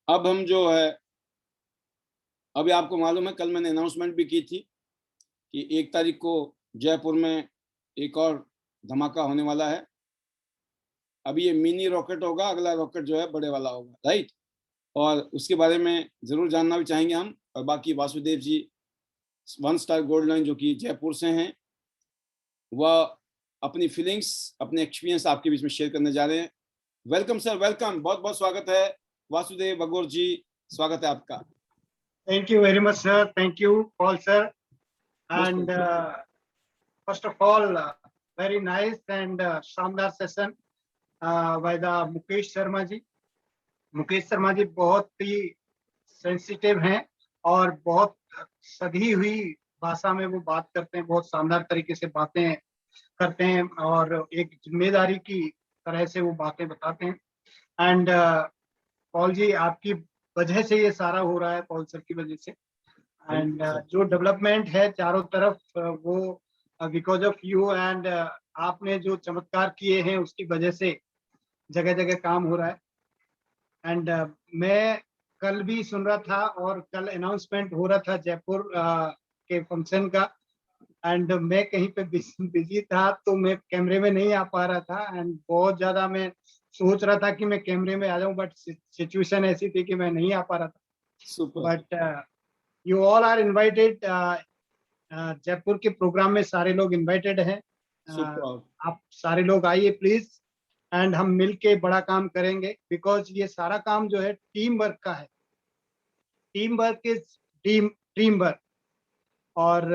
अब हम जो है, अभी आपको मालूम है कल मैंने अनाउंसमेंट भी की थी कि 1 तारीख को जयपुर में एक और धमाका होने वाला है। अभी ये मिनी रॉकेट होगा, अगला रॉकेट जो है बड़े वाला होगा, राइट? और उसके बारे में ज़रूर जानना भी चाहेंगे हम। और बाकी Vasudev ji one star gold line जो कि जयपुर से हैं, वह अपनी फीलिंग्स, अपने एक्सपीरियंस आपके बीच में शेयर करने जा रहे हैं। Welcome sir, welcome. बहुत-बहुत स्वागत है। वासुदेव बगोर जी, स्वागत है आपका। Thank you very much, sir. Thank you, Paul, sir. And first of all, very nice and शानदार session by the Mukesh Sharma ji. Mukesh Sharma ji बहुत ही सेंसिटिव हैं और बहुत सधी हुई भाषा में वो बात करते हैं, बहुत शानदार तरीके से बातें करते हैं और एक जिम्मेदारी की तरह से वो बातें बताते हैं. एंड पॉल जी, आपकी वजह से ये सारा हो रहा है, पॉल सर की वजह से. एंड जो डेवलपमेंट है चारों तरफ वो बिकॉज ऑफ यू एंड आपने जो चमत्कार किए हैं उसकी वजह से जगह जगह काम हो रहा है. एंड मैं कल भी सुन रहा था और कल अनाउंसमेंट हो रहा था जयपुर के फंक्शन का. एंड मैं कहीं पे बिजी था तो मैं कैमरे में नहीं आ पा रहा था. एंड बहुत ज्यादा मैं सोच रहा था कि मैं कैमरे में आ जाऊं, बट सिचुएशन ऐसी थी कि मैं नहीं आ पा रहा था. Super. But you all are invited. Jaipur के प्रोग्राम में सारे लोग इनवाइटेड हैं. सुपर। आप सारे लोग आइए प्लीज. एंड हम मिलके बड़ा काम करेंगे बिकॉज ये सारा काम जो है टीम वर्क का है. Team work is team work. और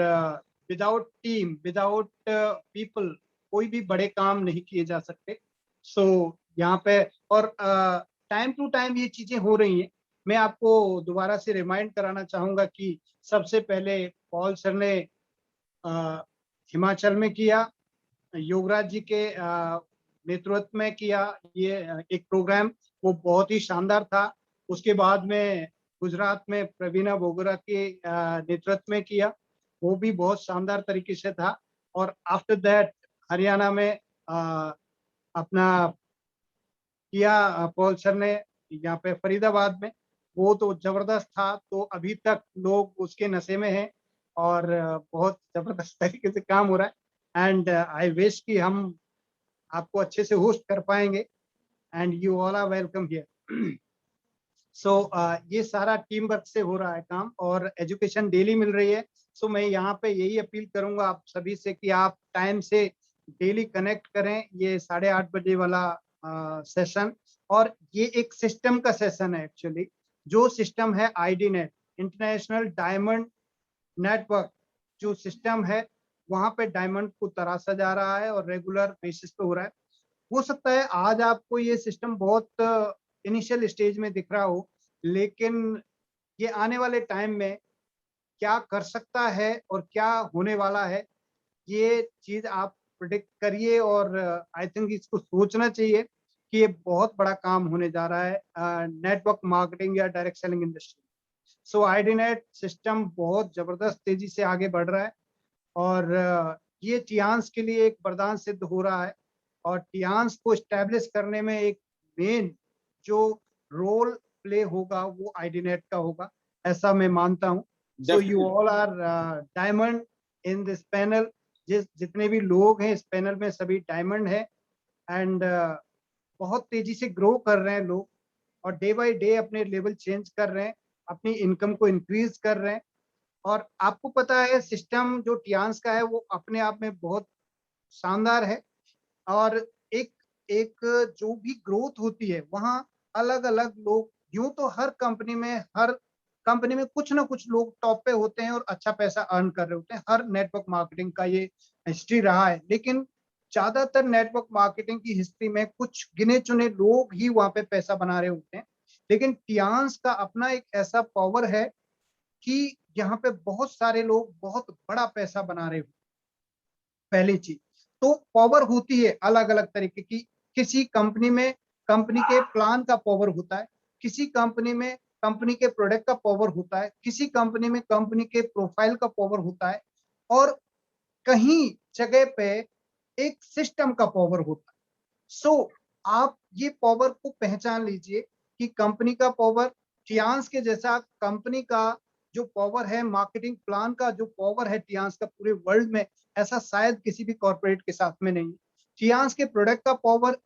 विदाउट टीम, विदाउट पीपल कोई भी बड़े काम नहीं किए जा सकते. सो यहाँ पे और टाइम टू टाइम ये चीजें हो रही हैं. मैं आपको दोबारा से रिमाइंड कराना चाहूंगा कि सबसे पहले पॉल सर ने हिमाचल में किया, योगराज जी के नेतृत्व में किया ये एक प्रोग्राम. वो बहुत ही शानदार था. उसके बाद में गुजरात में प्रवीणा बोगरा के नेतृत्व में किया, वो भी बहुत शानदार तरीके से था. और आफ्टर दैट हरियाणा में अपना किया पॉल सर ने यहाँ पे फरीदाबाद में. वो तो जबरदस्त था. तो अभी तक लोग उसके नशे में हैं और बहुत जबरदस्त तरीके से काम हो रहा है. एंड आई विश कि हम आपको अच्छे से होस्ट कर पाएंगे. And you all are welcome here. So ये सारा टीम वर्क से हो रहा है काम और एजुकेशन डेली मिल रही है. सो मैं यहाँ पे यही अपील करूंगा आप सभी से कि आप टाइम से डेली कनेक्ट करें ये 8:30 बजे वाला सेशन. और ये एक सिस्टम का सेशन है एक्चुअली. जो सिस्टम है ID net, international diamond network जो सिस्टम है, वहां पे डायमंड को तराशा जा रहा है और रेगुलर बेसिस पे हो रहा है. हो सकता है आज आपको ये सिस्टम बहुत इनिशियल स्टेज में दिख रहा हो, लेकिन ये आने वाले टाइम में क्या कर सकता है और क्या होने वाला है, ये चीज आप प्रिडिक्ट करिए. और आई थिंक इसको सोचना चाहिए कि ये बहुत बड़ा काम होने जा रहा है नेटवर्क मार्केटिंग या डायरेक्ट सेलिंग इंडस्ट्री. सो आईडीनेट सिस्टम बहुत जबरदस्त तेजी से आगे बढ़ रहा है और ये टियांस के लिए एक वरदान सिद्ध हो रहा है. और टियांस को स्टैब्लिश करने में एक मेन जो रोल प्ले होगा वो आईडीनेट का होगा, ऐसा मैं मानता हूँ. So you all are diamond in this panel. जितने भी लोग हैं इस पैनल में सभी डायमंड है. एंड बहुत तेजी से ग्रो कर रहे हैं लोग और डे बाय डे अपने लेवल चेंज कर रहे हैं, अपनी इनकम को इंक्रीज कर रहे हैं. और आपको पता है सिस्टम जो टियांस का है वो अपने आप में बहुत शानदार है. और एक एक जो भी ग्रोथ होती है वहाँ अलग अलग लोग, यूं तो हर कंपनी में कुछ ना कुछ लोग टॉप पे होते हैं और अच्छा पैसा अर्न कर रहे होते हैं. हर नेटवर्क मार्केटिंग का ये हिस्ट्री रहा है. लेकिन ज्यादातर नेटवर्क मार्केटिंग की हिस्ट्री में कुछ गिने चुने लोग ही वहां पे पैसा बना रहे होते हैं. लेकिन टियांस का अपना एक ऐसा पावर है कि यहाँ पे बहुत सारे लोग बहुत बड़ा पैसा बना रहे हो. पहली चीज तो पावर होती है अलग अलग तरीके की. किसी कंपनी में कंपनी के प्लान का पावर होता है, किसी कंपनी में कंपनी के प्रोडक्ट का पावर होता है, किसी कंपनी में कंपनी के प्रोफाइल का पावर होता है, और कहीं जगह पे एक सिस्टम का पावर होता है. सो आप ये पावर को पहचान लीजिए कि कंपनी का पावर टियांस के जैसा कंपनी का जो पावर है, मार्केटिंग प्लान का जो पावर है टियांस का पूरे वर्ल्ड में, ऐसा शायद किसी भी कॉर्पोरेट के साथ में नहीं। टियांस के प्रोडक्ट का पावर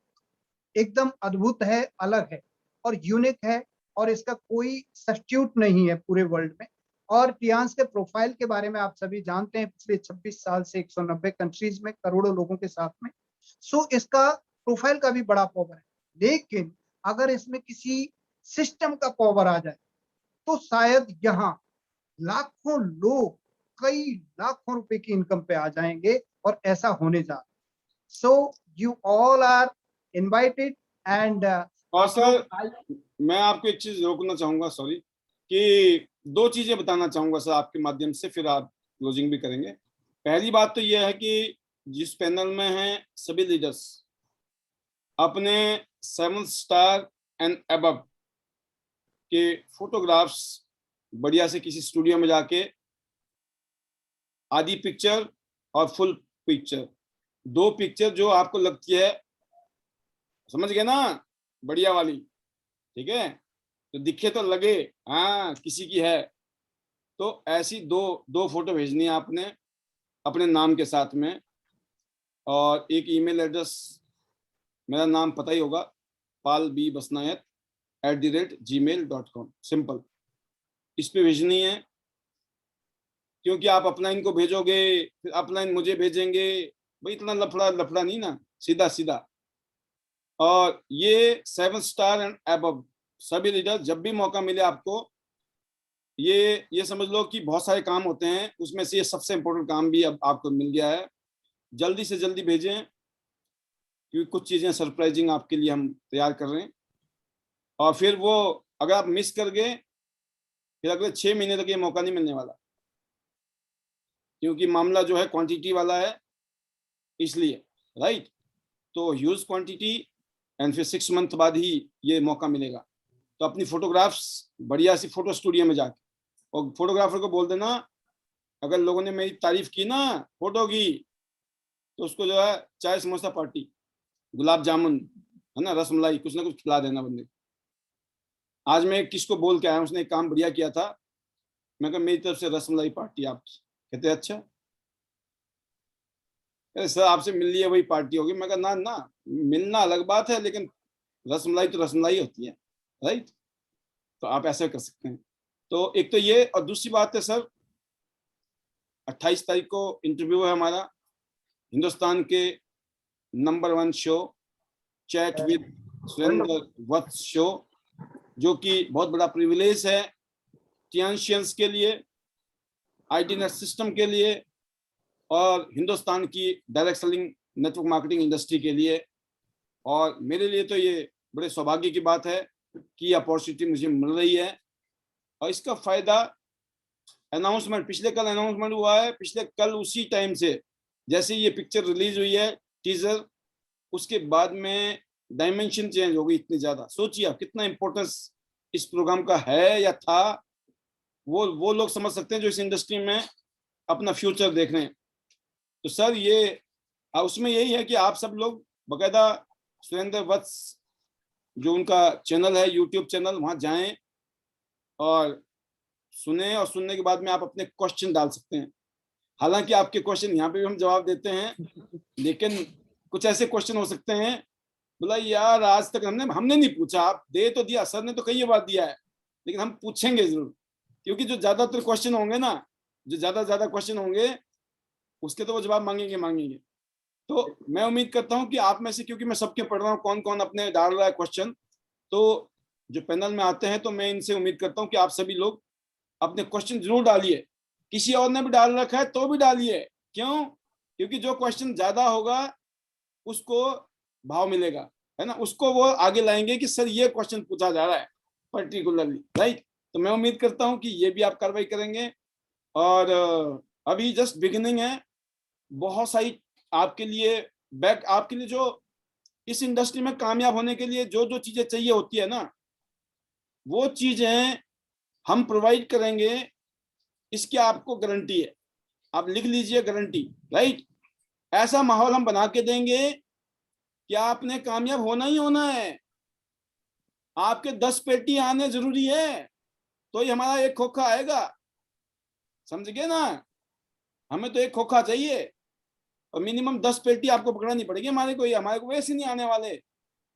एकदम अद्भुत है, अलग है और यूनिक है, और इसका कोई सब्स्टिट्यूट नहीं है पूरे वर्ल्ड में। और टियांस के प्रोफाइल के बारे में आप सभी जानते हैं, पिछले 26 साल से 190 कंट्रीज में करोड़ों लोगों के साथ में। सो इसका प्रोफाइल का भी बड़ा पावर है, लेकिन अगर इसमें किसी सिस्टम का पावर आ जाए तो शायद यहाँ लाखों लोग कई लाखों रुपए की इनकम पे आ जाएंगे, और ऐसा होने जा रहा है। So you all are invited and और आप लोग सर मैं आपको एक चीज रोकना चाहूंगा, सॉरी, कि दो चीजें बताना चाहूंगा सर आपके माध्यम से, फिर आप क्लोजिंग भी करेंगे। पहली बात तो यह है कि जिस पैनल में हैं सभी लीडर्स अपने 7 स्टार एंड अबव के फोटोग्राफ्स बढ़िया से किसी स्टूडियो में जाके आधी पिक्चर और फुल पिक्चर, 2 पिक्चर जो आपको लगती है, समझ गए ना, बढ़िया वाली, ठीक है, तो दिखे तो लगे हाँ किसी की है, तो ऐसी दो फोटो भेजनी है आपने अपने नाम के साथ में, और एक ईमेल एड्रेस, मेरा नाम पता ही होगा, palbbasnayak@gmail.com, सिंपल, इस पे भेजनी है। क्योंकि आप अपना इनको भेजोगे फिर अपलाइन मुझे भेजेंगे, भाई इतना लफड़ा लफड़ा नहीं ना, सीधा सीधा। और ये 7 स्टार एंड अबव सभी लीडर, जब भी मौका मिले आपको, ये समझ लो कि बहुत सारे काम होते हैं, उसमें से ये सबसे इम्पोर्टेंट काम भी अब आपको मिल गया है, जल्दी से जल्दी भेजें, क्योंकि कुछ चीज़ें सरप्राइजिंग आपके लिए हम तैयार कर रहे हैं। और फिर वो अगर आप मिस कर गए फिर अगले 6 महीने तक ये मौका नहीं मिलने वाला, क्योंकि मामला जो है क्वांटिटी वाला है, इसलिए, राइट। तो ह्यूज क्वांटिटी, एंड फिर 6 मंथ बाद ही ये मौका मिलेगा। तो अपनी फोटोग्राफ्स बढ़िया सी फोटो स्टूडियो में जाके, और फोटोग्राफर को बोल देना अगर लोगों ने मेरी तारीफ की ना फोटो की, तो उसको जो है चाय समोसा पार्टी, गुलाब जामुन है ना, रसमलाई, कुछ ना कुछ खिला देना बंदे को। आज मैं किसको बोल के आया, उसने एक काम बढ़िया किया था, मैं कहा मेरी तरफ से रसमलाई पार्टी आपकी, कहते अच्छा, अरे सर आपसे मिल लिया वही पार्टी होगी, मैं कहा ना ना, मिलना अलग बात है, लेकिन रसमलाई तो रसमलाई होती है, राइट। तो आप ऐसे कर सकते हैं। तो एक तो ये, और दूसरी बात है सर, 28 तारीख को इंटरव्यू है हमारा हिंदुस्तान के number 1 show, chat with Surendra Vats show, जो कि बहुत बड़ा प्रिविलेज है टियांशियंस के लिए, आईटी सिस्टम के लिए, और हिंदुस्तान की direct selling network marketing industry के लिए। और मेरे लिए तो ये बड़े सौभाग्य की बात है कि अपॉर्चुनिटी मुझे मिल रही है, और इसका फायदा अनाउंसमेंट, पिछले कल अनाउंसमेंट हुआ है, पिछले कल उसी टाइम से जैसे ये पिक्चर रिलीज हुई है टीजर, उसके बाद में डायमेंशन चेंज हो गई इतनी ज्यादा। सोचिए आप कितना इंपॉर्टेंस इस प्रोग्राम का है या था, वो लोग समझ सकते हैं जो इस इंडस्ट्री में अपना फ्यूचर देख रहे हैं। तो सर ये उसमें यही है कि आप सब लोग बकायदा सुरेंद्र वत्स जो उनका चैनल है, यूट्यूब चैनल, वहां जाएं और सुने, और सुनने के बाद में आप अपने क्वेश्चन डाल सकते हैं। हालांकि आपके क्वेश्चन यहाँ पे भी हम जवाब देते हैं, लेकिन कुछ ऐसे क्वेश्चन हो सकते हैं, बोला यार आज तक हमने नहीं पूछा, आप दे तो दिया, सर ने तो कई बार दिया है, लेकिन हम पूछेंगे जरूर, क्योंकि जो ज्यादातर क्वेश्चन होंगे ना, जो ज्यादा क्वेश्चन होंगे उसके तो वो जवाब मांगेंगे। तो मैं उम्मीद करता हूं कि आप में से, क्योंकि मैं सबके पढ़ रहा हूँ कौन कौन अपने डाल रहा है क्वेश्चन, तो जो पैनल में आते हैं, तो मैं इनसे उम्मीद करता हूं कि आप सभी लोग अपने क्वेश्चन जरूर डालिए। किसी और ने भी डाल रखा है तो भी डालिए, क्यों? क्योंकि जो क्वेश्चन ज्यादा होगा उसको भाव मिलेगा, है ना, उसको वो आगे लाएंगे कि सर ये क्वेश्चन पूछा जा रहा है पर्टिकुलरली, राइट। तो मैं उम्मीद करता हूं कि ये भी आप कार्रवाई करेंगे। और अभी जस्ट बिगिनिंग है, बहुत सारी आपके लिए आपके लिए जो इस इंडस्ट्री में कामयाब होने के लिए जो जो चीजें चाहिए होती है ना, वो चीजें हम प्रोवाइड करेंगे, इसकी आपको गारंटी है, आप लिख लीजिए गारंटी, राइट। ऐसा माहौल हम बना के देंगे कि आपने कामयाब होना ही होना है। आपके 10 पेटी आने जरूरी है, तो ही हमारा एक खोखा आएगा, समझ गए ना? हमें तो एक खोखा चाहिए और मिनिमम 10 पेटी आपको पकड़नी पड़ेगी हमारे को वैसे नहीं आने वाले।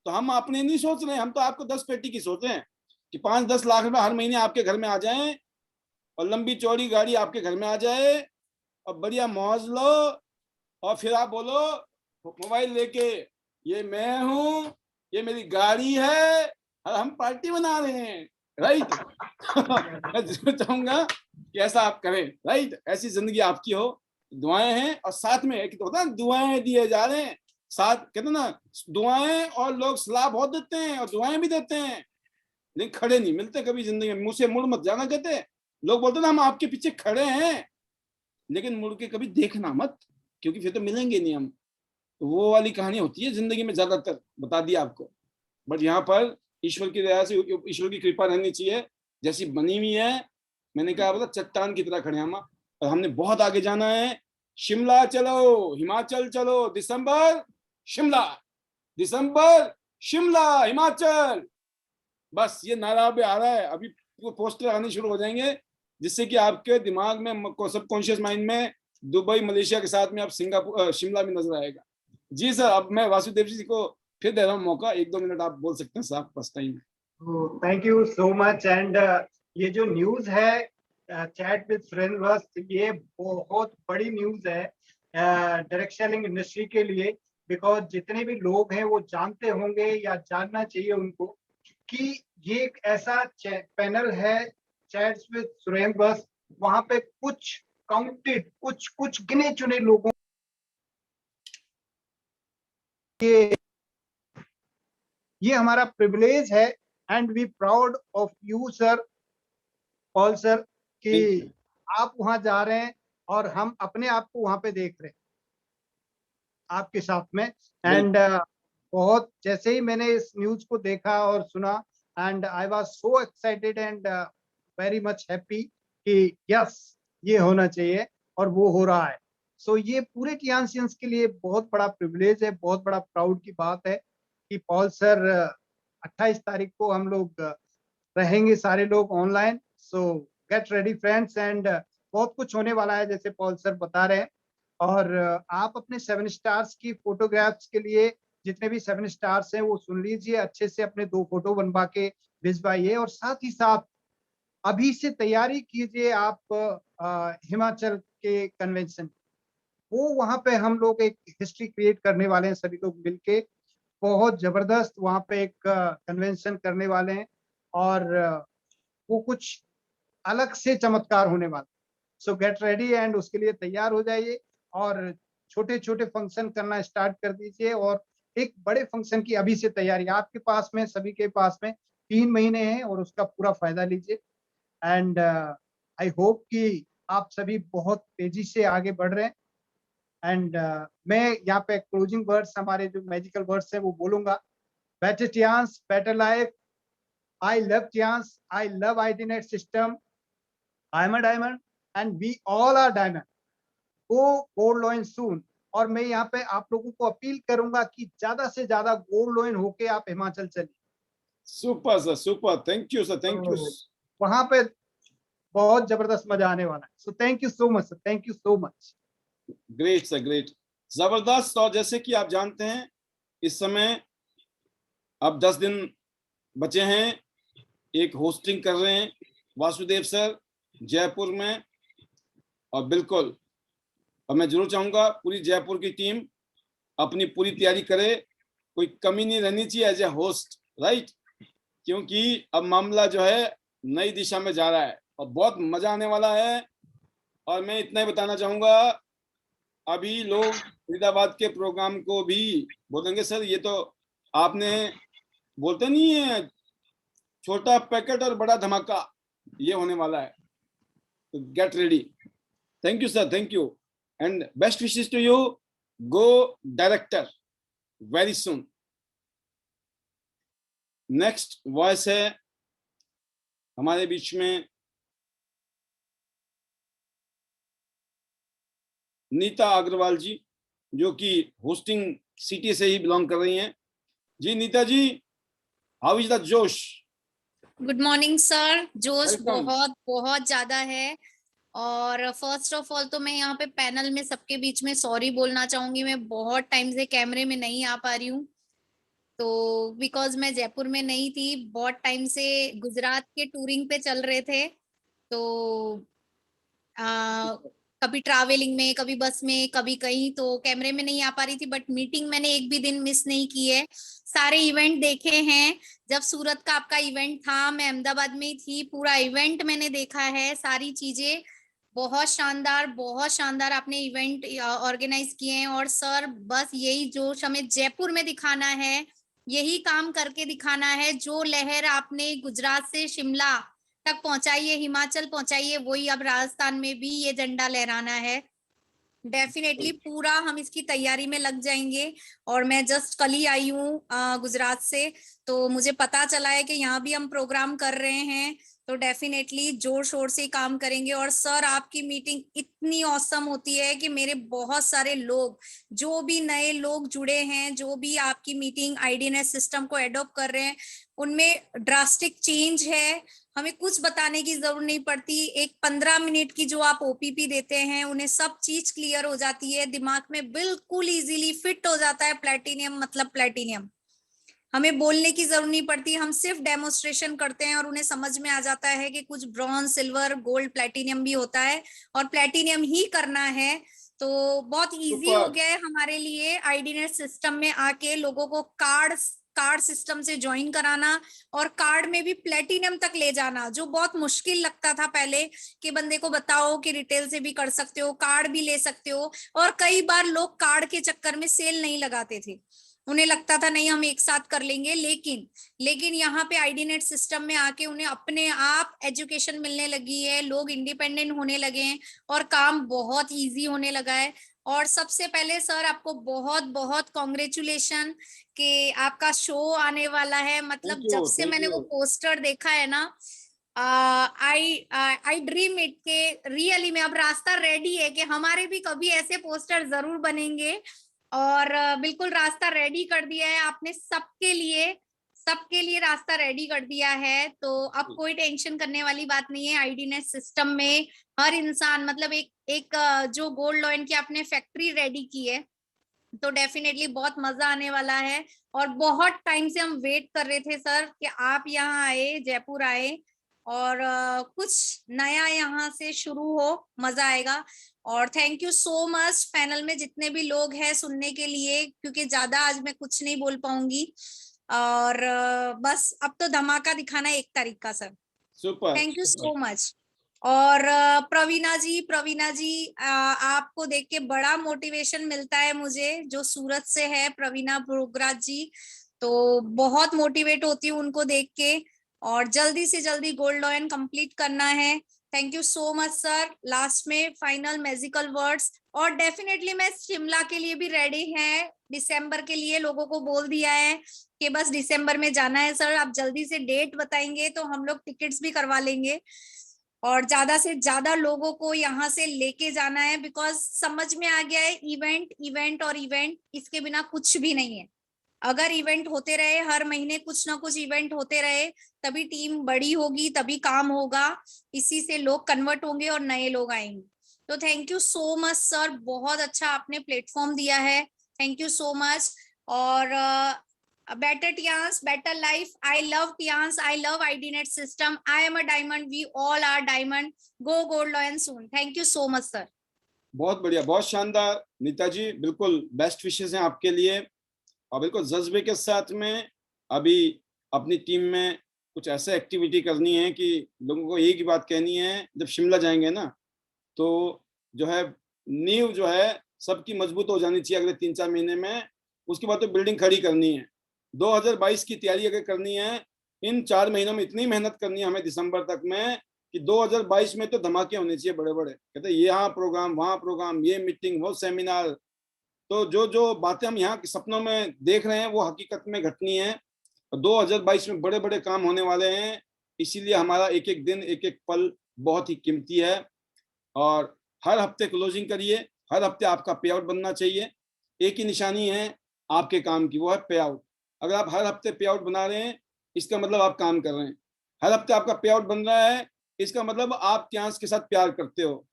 तो हम अपने नहीं सोच रहे, हम तो आपको 10 पेटी की सोच रहे हैं कि 5-10 लाख रुपए हर महीने आपके घर में आ जाएं और लंबी चौड़ी गाड़ी आपके घर में आ जाए और बढ़िया मौज लो और फिर आप बोलो मोबाइल लेके, ये मैं हूं, ये मेरी गाड़ी है और हम पार्टी बना रहे हैं, राइट? मैं जरूर चाहूंगा कि ऐसा आप करें, राइट? ऐसी जिंदगी आपकी हो। दुआएं हैं और साथ में एक तो होता है दुआएं दिए जा रहे हैं, साथ कहते ना दुआएं, और लोग सलाह बहुत देते हैं और दुआएं भी देते हैं, लेकिन खड़े नहीं मिलते कभी जिंदगी में। मुंह से मुड़ मत जाना कहते लोग, बोलते ना हम आपके पीछे खड़े हैं, लेकिन मुड़ के कभी देखना मत, क्योंकि फिर तो मिलेंगे नहीं हम। तो वो वाली कहानी होती है जिंदगी में, ज्यादातर बता दिया आपको। बट यहाँ पर ईश्वर की दया से, ईश्वर की कृपा रहनी चाहिए, जैसी बनी हुई है। मैंने कहा बोला चट्टान की तरह खड़े हम, और हमने बहुत आगे जाना है। शिमला चलो, हिमाचल चलो, दिसंबर शिमला, दिसंबर शिमला हिमाचल, बस ये नारा पे आ रहा है। अभी पोस्टर आने शुरू हो जाएंगे, जिससे कि आपके दिमाग में, सबकॉन्शियस माइंड में दुबई मलेशिया के साथ में अब सिंगापुर शिमला भी नजर आएगा। जी सर, अब मैं वासुदेव जी को फिर दे रहा हूँ मौका, 1-2 मिनट आप बोल सकते हैं साहब, first time. Thank you so much. And ये जो न्यूज है चैट विद फ्रेंड बस, ये बहुत बड़ी न्यूज है डायरेक्ट सेलिंग इंडस्ट्री के लिए, बिकॉज जितने भी लोग हैं वो जानते होंगे या जानना चाहिए उनको कि ये एक ऐसा पैनल है चैट्स विद फ्रेंड बस, वहां पे कुछ काउंटेड, कुछ गिने चुने लोगों के ये हमारा प्रिविलेज है। And we proud of you sir, Paul sir, कि आप वहां जा रहे हैं और हम अपने आप को वहां पे देख रहे हैं आपके साथ में। एंड बहुत जैसे ही मैंने इस न्यूज को देखा और सुना, and I was so excited and very much happy कि यस, ये होना चाहिए और वो हो रहा है। सो ये पूरे टियानसियंस के लिए बहुत बड़ा प्रिविलेज है, बहुत बड़ा प्राउड की बात है कि पॉल सर 28 तारीख को हम लोग रहेंगे सारे लोग online. So gate ready friends, and बहुत कुछ होने वाला है जैसे पॉल सर बता रहे हैं। और आप अपने 7 स्टार्स की फोटोग्राफ्स के लिए, जितने भी 7 स्टार्स हैं वो सुन लीजिए, अच्छे से अपने 2 फोटो बनवा के भिजवाइए। और साथ ही साथ अभी से तैयारी कीजिए आप हिमाचल के कन्वेंशन, वो वहां पे हम लोग एक हिस्ट्री क्रिएट करने वाले हैं सभी लोग मिलके, बहुत जबरदस्त वहां पे एक कन्वेंशन करने वाले हैं। और वो कुछ अलग से चमत्कार होने वाला। सो गेट रेडी एंड उसके लिए तैयार हो जाइए और छोटे छोटे फंक्शन करना स्टार्ट कर दीजिए। और एक बड़े फंक्शन की अभी से तैयारी आपके पास में, सभी के पास में 3 महीने हैं और उसका पूरा फायदा लीजिए। एंड आई होप कि आप सभी बहुत तेजी से आगे बढ़ रहे हैं। एंड मैं यहाँ पे क्लोजिंग वर्ड्स, हमारे जो मैजिकल वर्ड्स हैं वो बोलूंगा। Better Tiens, better life, I love Tiens, I love आईटीनेट system, I am a diamond and we all are diamond, go gold lion soon. और मैं यहाँ पे आप लोगों को अपील करूंगा कि ज्यादा से ज्यादा गोल्ड लॉइन होके आप हिमाचल चलिए। Super sir, super, thank you sir, thank you. तो वहां पे बहुत जबरदस्त मजा आने वाला है। So thank you so much sir, thank you so much. Great sir, great, जबरदस्त। और जैसे कि आप जानते हैं, इस समय अब 10 दिन बचे हैं, एक होस्टिंग कर रहे हैं वासुदेव सर जयपुर में। और बिल्कुल, और मैं जरूर चाहूंगा पूरी जयपुर की टीम अपनी पूरी तैयारी करे, कोई कमी नहीं रहनी चाहिए एज ए होस्ट, राइट? क्योंकि अब मामला जो है नई दिशा में जा रहा है और बहुत मजा आने वाला है। और मैं इतना ही बताना चाहूंगा, अभी लोग फरीदाबाद के प्रोग्राम को भी बोलेंगे सर ये तो आपने, बोलते नहीं है, छोटा पैकेट और बड़ा धमाका, ये होने वाला है। तो get ready. Thank you sir, thank you, and best wishes to you. Go director very soon. Next voice है हमारे बीच में नीता अग्रवाल जी, जो कि होस्टिंग सिटी से ही बिलोंग कर रही हैं। जी नीता जी। How is the जोश? Good morning sir. जोश Welcome. बहुत बहुत ज्यादा है। और फर्स्ट ऑफ ऑल तो मैं यहाँ पे पैनल में सबके बीच में सॉरी बोलना चाहूंगी। मैं बहुत टाइम से कैमरे में नहीं आ पा रही हूँ, तो बिकॉज मैं जयपुर में नहीं थी, बहुत टाइम से गुजरात के टूरिंग पे चल रहे थे, तो कभी ट्रैवलिंग में, कभी बस में, कभी कहीं, तो कैमरे में नहीं आ पा रही थी। बट मीटिंग मैंने एक भी दिन मिस नहीं की है, सारे इवेंट देखे हैं। जब सूरत का आपका इवेंट था, मैं अहमदाबाद में ही थी, पूरा इवेंट मैंने देखा है, सारी चीजें बहुत शानदार आपने इवेंट ऑर्गेनाइज किए हैं। और सर बस यही जोश हमें जयपुर में दिखाना है, यही काम करके दिखाना है। जो लहर आपने गुजरात से शिमला तक पहुंचाई है, हिमाचल पहुंचाई है, वही अब राजस्थान में भी ये झंडा लहराना है। डेफिनेटली पूरा हम इसकी तैयारी में लग जाएंगे। और मैं जस्ट कल ही आई हूँ गुजरात से, तो मुझे पता चला है कि यहाँ भी हम प्रोग्राम कर रहे हैं, तो डेफिनेटली जोर शोर से काम करेंगे। और सर आपकी मीटिंग इतनी औसम होती है कि मेरे बहुत सारे लोग, जो भी नए लोग जुड़े हैं, जो भी आपकी मीटिंग आईडीएनएस सिस्टम को एडॉप्ट कर रहे हैं, उनमें ड्रास्टिक चेंज है। हमें कुछ बताने की जरूरत नहीं पड़ती, एक 15 मिनट की जो आप ओपीपी देते हैं, उन्हें सब चीज क्लियर हो जाती है, दिमाग में बिल्कुल इजीली फिट हो जाता है। प्लैटिनियम मतलब प्लैटिनियम, हमें बोलने की जरूरत नहीं पड़ती, हम सिर्फ डेमोन्स्ट्रेशन करते हैं और उन्हें समझ में आ जाता है कि कुछ ब्रॉन्ज, सिल्वर, गोल्ड, प्लैटिनियम भी होता है और प्लैटिनियम ही करना है। तो बहुत इजी हो गया है हमारे लिए आईडीनेट सिस्टम में आके लोगों को कार्ड सिस्टम से ज्वाइन कराना, और कार्ड में भी प्लेटिनम तक ले जाना, जो बहुत मुश्किल लगता था पहले कि बंदे को बताओ कि रिटेल से भी कर सकते हो, कार्ड भी ले सकते हो। और कई बार लोग कार्ड के चक्कर में सेल नहीं लगाते थे, उन्हें लगता था नहीं हम एक साथ कर लेंगे। लेकिन यहाँ पे आईडीनेट सिस्टम में आके उन्हें अपने आप एजुकेशन मिलने लगी है, लोग इंडिपेंडेंट होने लगे हैं और काम बहुत इजी होने लगा है। और सबसे पहले सर आपको बहुत बहुत कॉन्ग्रेचुलेशन कि आपका शो आने वाला है। मतलब जब से मैंने वो पोस्टर देखा है ना, आई ड्रीम इट के रियली में अब रास्ता रेडी है कि हमारे भी कभी ऐसे पोस्टर जरूर बनेंगे। और बिल्कुल रास्ता रेडी कर दिया है आपने, सबके लिए रास्ता रेडी कर दिया है। तो अब कोई टेंशन करने वाली बात नहीं है। आईडीनेट सिस्टम में हर इंसान, मतलब एक जो गोल्ड लॉइन की आपने फैक्ट्री रेडी की है, तो डेफिनेटली बहुत मजा आने वाला है। और बहुत टाइम से हम वेट कर रहे थे सर कि आप यहाँ आए, जयपुर आए, और कुछ नया यहाँ से शुरू हो, मजा आएगा। और thank you so much panel में जितने भी लोग हैं सुनने के लिए, क्योंकि ज्यादा आज मैं कुछ नहीं बोल पाऊंगी। और बस अब तो धमाका दिखाना है 1 तारीख का sir. Thank you so much. और प्रवीणा जी आपको देख के बड़ा मोटिवेशन मिलता है मुझे, जो सूरत से है प्रवीणा भोगराज जी, तो बहुत मोटिवेट होती हूँ उनको देख के। और जल्दी से जल्दी गोल्ड लॉयन कंप्लीट करना है। Thank you so much sir. Last में फाइनल मैजिकल वर्ड्स। और डेफिनेटली मैं शिमला के लिए भी रेडी है, दिसंबर के लिए लोगों को बोल दिया है कि बस दिसंबर में जाना है सर। आप जल्दी से डेट बताएंगे तो हम लोग टिकट्स भी करवा लेंगे, और ज्यादा से ज्यादा लोगों को यहाँ से लेके जाना है, बिकॉज समझ में आ गया है इवेंट, इसके बिना कुछ भी नहीं है। अगर इवेंट होते रहे, हर महीने कुछ ना कुछ इवेंट होते रहे, तभी टीम बड़ी होगी, तभी काम होगा, इसी से लोग कन्वर्ट होंगे और नए लोग आएंगे। तो thank you so much sir, बहुत अच्छा आपने प्लेटफॉर्म दिया है, थैंक यू सो मच। और better Tians, better life. I love Tians. I love IDNet system. I am a diamond. We all are diamond. Go gold lion soon. Thank you so much, sir. बहुत बढ़िया, बहुत शानदार नीता जी, बिल्कुल best wishes हैं आपके लिए। और बिल्कुल जज्बे के साथ में अभी अपनी टीम में कुछ ऐसा एक्टिविटी करनी है कि लोगों को एक ही बात कहनी है, जब शिमला जाएंगे ना तो जो है नींव जो है सबकी मजबूत हो जानी चाहिए अगले 3-4 महीने में। उसके बाद तो बिल्डिंग खड़ी करनी है। 2022 की तैयारी अगर करनी है, इन 4 महीनों में इतनी मेहनत करनी है हमें दिसंबर तक में कि 2022 में तो धमाके होने चाहिए बड़े बड़े। कहते यहाँ प्रोग्राम, वहाँ प्रोग्राम, ये मीटिंग, वो सेमिनार। तो जो जो बातें हम यहाँ सपनों में देख रहे हैं वो हकीकत में घटनी है। 2022 में बड़े बड़े काम होने वाले हैं, इसीलिए हमारा एक एक दिन, एक एक पल बहुत ही कीमती है। और हर हफ्ते क्लोजिंग करिए, हर हफ्ते आपका पे आउट बनना चाहिए। एक ही निशानी है आपके काम की, वो है पे आउट। अगर आप हर हफ्ते पे आउट बना रहे हैं, इसका मतलब आप काम कर रहे हैं। हर हफ्ते आपका पे आउट बन रहा है, इसका मतलब आप त्यांश के साथ प्यार करते हो,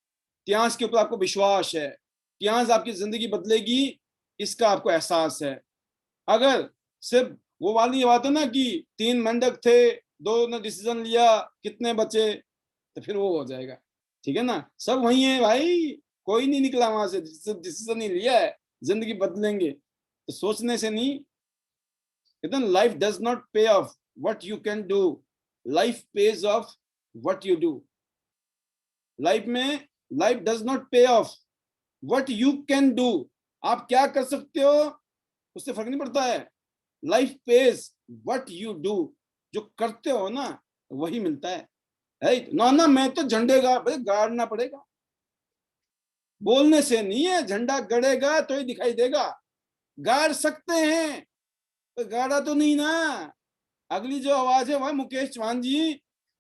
त्यांश के ऊपर आपको विश्वास है, त्यांश आपकी जिंदगी बदलेगी, इसका आपको एहसास है। अगर सिर्फ वो वाली बात है ना कि 3 मेंढक थे, 2 ने डिसीजन लिया, कितने बचे, तो फिर वो हो जाएगा, ठीक है ना। सब वही है भाई, कोई नहीं निकला वहां से, डिसीजन ही लिया है, जिंदगी बदलेंगे, तो सोचने से नहीं। Life does not pay off what you can do, life pays off what you do. Life does not pay off what you can do, आप क्या कर सकते हो उससे फर्क नहीं पड़ता है। Life page what you do, जो करते हो ना वही मिलता है। ना ना मैं तो झंडे गाड़ना पड़ेगा, बोलने से नहीं है, झंडा गड़ेगा तो ही दिखाई देगा। गाड़ सकते हैं तो गाड़ा तो नहीं ना। अगली जो आवाज है वह मुकेश चौहान जी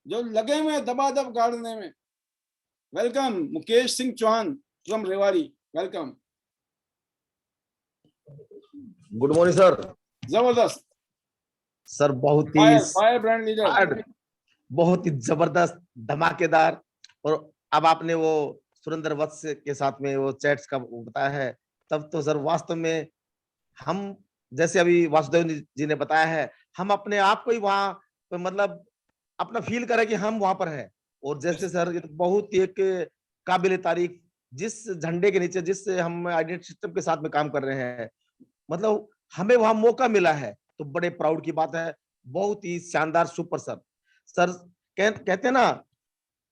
जो लगे हुए दबादब गाड़ने में। Welcome Mukesh Singh Chauhan from Rewari, welcome. Good morning sir. जबरदस्त सर, बहुत फायर ब्रांड लीडर, बहुत ही जबरदस्त धमाकेदार। और अब आपने वो सुरेंद्र वत्स के साथ में वो चैट्स का बताया है, तब तो सर वास्तव में हम, जैसे अभी वासुदेव जी ने बताया है, हम अपने आप को ही वहां पर मतलब अपना फील करें कि हम वहां पर हैं। और जैसे सर ये तो बहुत ही एक काबिल तारीफ, जिस झंडे के नीचे जिस हम आइडेंटिटी सिस्टम के साथ में काम कर रहे हैं, मतलब हमें वहां मौका मिला है, तो बड़े प्राउड की बात है। बहुत ही शानदार, सुपर सर। सर कहते हैं ना,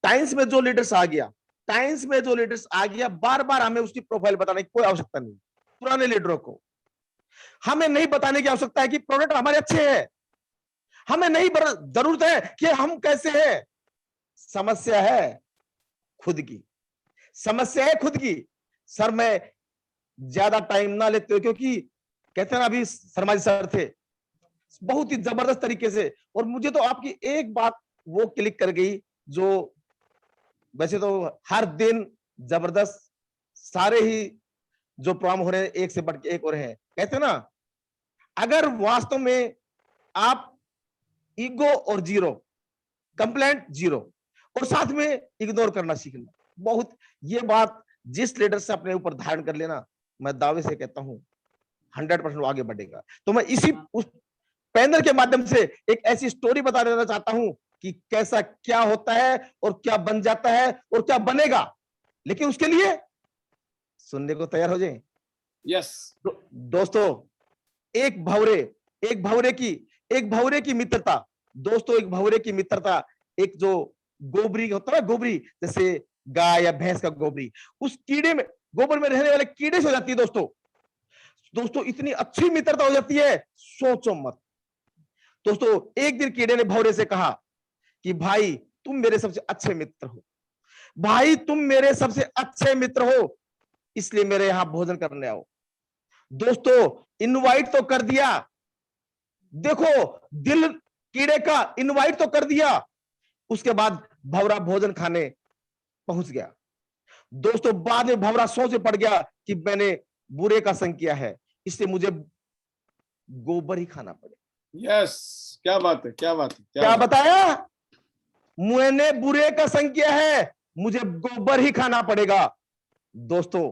टाइम्स में जो लीडर्स आ गया, टाइम्स में जो लीडर्स आ गया, बार बार हमें उसकी प्रोफाइल बताने की कोई आवश्यकता नहीं। पुराने लीडरों को हमें नहीं बताने की आवश्यकता है कि प्रोडक्ट हमारे अच्छे हैं, हमें नहीं जरूरत है कि हम कैसे हैं। समस्या है खुद की, समस्या है खुद की। सर मैं ज्यादा टाइम ना लेते हो, क्योंकि कहते हैं ना, अभी शर्मा जी सर थे बहुत ही जबरदस्त तरीके से, और मुझे तो आपकी एक बात वो क्लिक कर गई, जो वैसे तो हर दिन जबरदस्त सारे ही जो प्रोग्राम हो रहे हैं एक से बढ़ के एक हो रहे हैं। कहते हैं ना, अगर वास्तव में आप ईगो और जीरो, कंप्लेंट जीरो, और साथ में इग्नोर करना सीखना, बहुत ये बात जिस लीडर से अपने ऊपर धारण कर लेना, मैं दावे से कहता हूं 100% आगे बढ़ेगा। तो मैं इसी उस पैनल के माध्यम से एक ऐसी स्टोरी बता देना चाहता हूं कि कैसा क्या होता है और क्या बन जाता है और क्या बनेगा, लेकिन उसके लिए सुनने को तैयार हो जाए। यस दोस्तों, एक भौरे की मित्रता, दोस्तों एक भौरे की मित्रता, एक जो गोबरी होता है ना, गोबरी जैसे गाय या भैंस का गोबरी, उस कीड़े में, गोबर में रहने वाले कीड़े से हो जाती है। दोस्तों इतनी अच्छी मित्रता हो जाती है, सोचो मत। दोस्तों एक दिन कीड़े ने भौरे से कहा कि भाई तुम मेरे सबसे अच्छे मित्र हो, भाई तुम मेरे सबसे अच्छे मित्र हो, इसलिए मेरे यहां भोजन करने आओ। दोस्तों इनवाइट तो कर दिया, देखो दिल कीड़े का इनवाइट तो कर दिया, उसके बाद भौरा भोजन खाने पहुंच गया। दोस्तों बाद में भौरा सोच पड़ गया कि मैंने बुरे का संग किया है, इसलिए मुझे गोबर ही खाना पड़े। यस क्या बात है, क्या बात है, क्या बताया, मैंने बुरे का संग किया है, मुझे गोबर ही खाना पड़ेगा। दोस्तों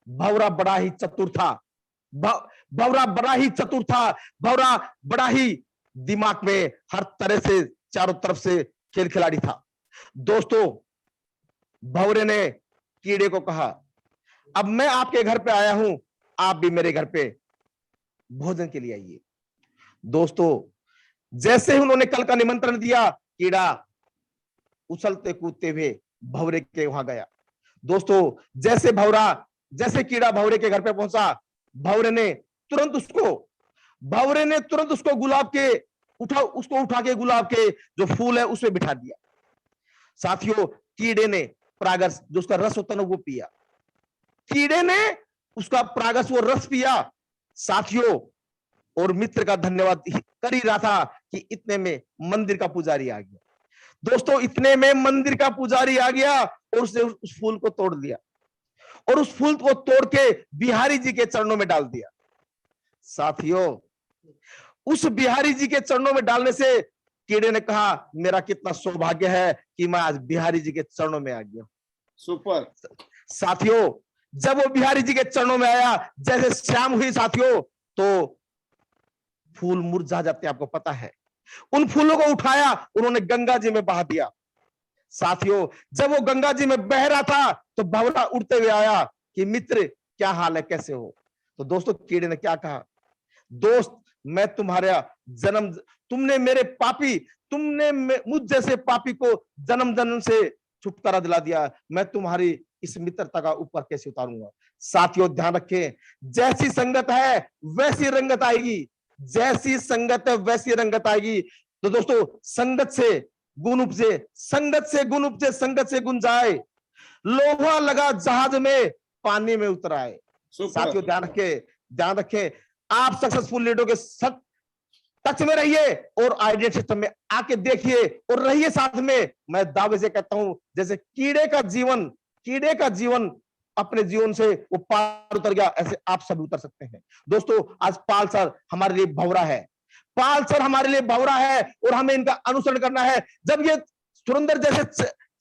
भौरा बड़ा ही चतुर था, भौरा बड़ा ही चतुर था, भौरा बड़ा ही दिमाग में हर तरह से चारों तरफ से खेल खिलाड़ी था। दोस्तों भौरे ने कीड़े को कहा, अब मैं आपके घर पे आया हूं, आप भी मेरे घर पे भोजन के लिए आइए। दोस्तों जैसे ही उन्होंने कल का निमंत्रण दिया, कीड़ा उछलते कूदते हुए भौरे के वहां गया। दोस्तों जैसे कीड़ा भौरे के घर पे पहुंचा, भौरे ने तुरंत उसको गुलाब के उठा के गुलाब के जो फूल है उसमें बिठा दिया। साथियों कीड़े ने प्रागस जो उसका रस होता है वो पिया, कीड़े ने उसका प्रागस वो रस पिया। साथियों और मित्र का धन्यवाद कर ही रहा था कि इतने में मंदिर का पुजारी आ गया। दोस्तों इतने में मंदिर का पुजारी आ गया और उसने उस फूल को तोड़ दिया और उस फूल को तोड़ के बिहारी जी के चरणों में डाल दिया। साथियों उस बिहारी जी के चरणों में डालने से कीड़े ने कहा मेरा कितना सौभाग्य है कि मैं आज बिहारी जी के चरणों में आ गया। सुपर। साथियों जब वो बिहारी जी के चरणों में आया, जैसे शाम हुई साथियों, तो फूल मुरझा जाते हैं, आपको पता है। उन फूलों को उठाया, उन्होंने गंगा जी में बहा दिया। साथियों जब वो गंगा जी में बह रहा था तो भंवरा उड़ते हुए आया कि मित्र क्या हाल है, कैसे हो। तो दोस्तों कीड़े ने क्या कहा, दोस्त मैं तुम्हारा जन्म, तुमने मेरे पापी, तुमने मुझ जैसे पापी को जन्म जन्म से छुटकारा दिला दिया, मैं तुम्हारी इस मित्रता का ऊपर कैसे उतारूंगा। साथियों ध्यान रखें, जैसी संगत है वैसी रंगत आएगी, जैसी संगत है वैसी रंगत आएगी। तो दोस्तों संगत से गुण उपजे, संगत से गुण उपजे, संगत से गुण जाए, लोहा लगा जहाज में पानी में उतर आए। साथियों ध्यान रखें, आप सक्सेसफुल लीडरों के टच में रहिए और आइडिया सिस्टम में आके देखिए और रहिए साथ में। मैं दावे से कहता हूं जैसे कीड़े का जीवन अपने जीवन से वो पार उतर गया, ऐसे आप सब उतर सकते हैं। दोस्तों आज पाल सर हमारे लिए भंवरा है, पाल सर हमारे लिए भंवरा है और हमें इनका अनुसरण करना है। जब ये सुरेंद्र जैसे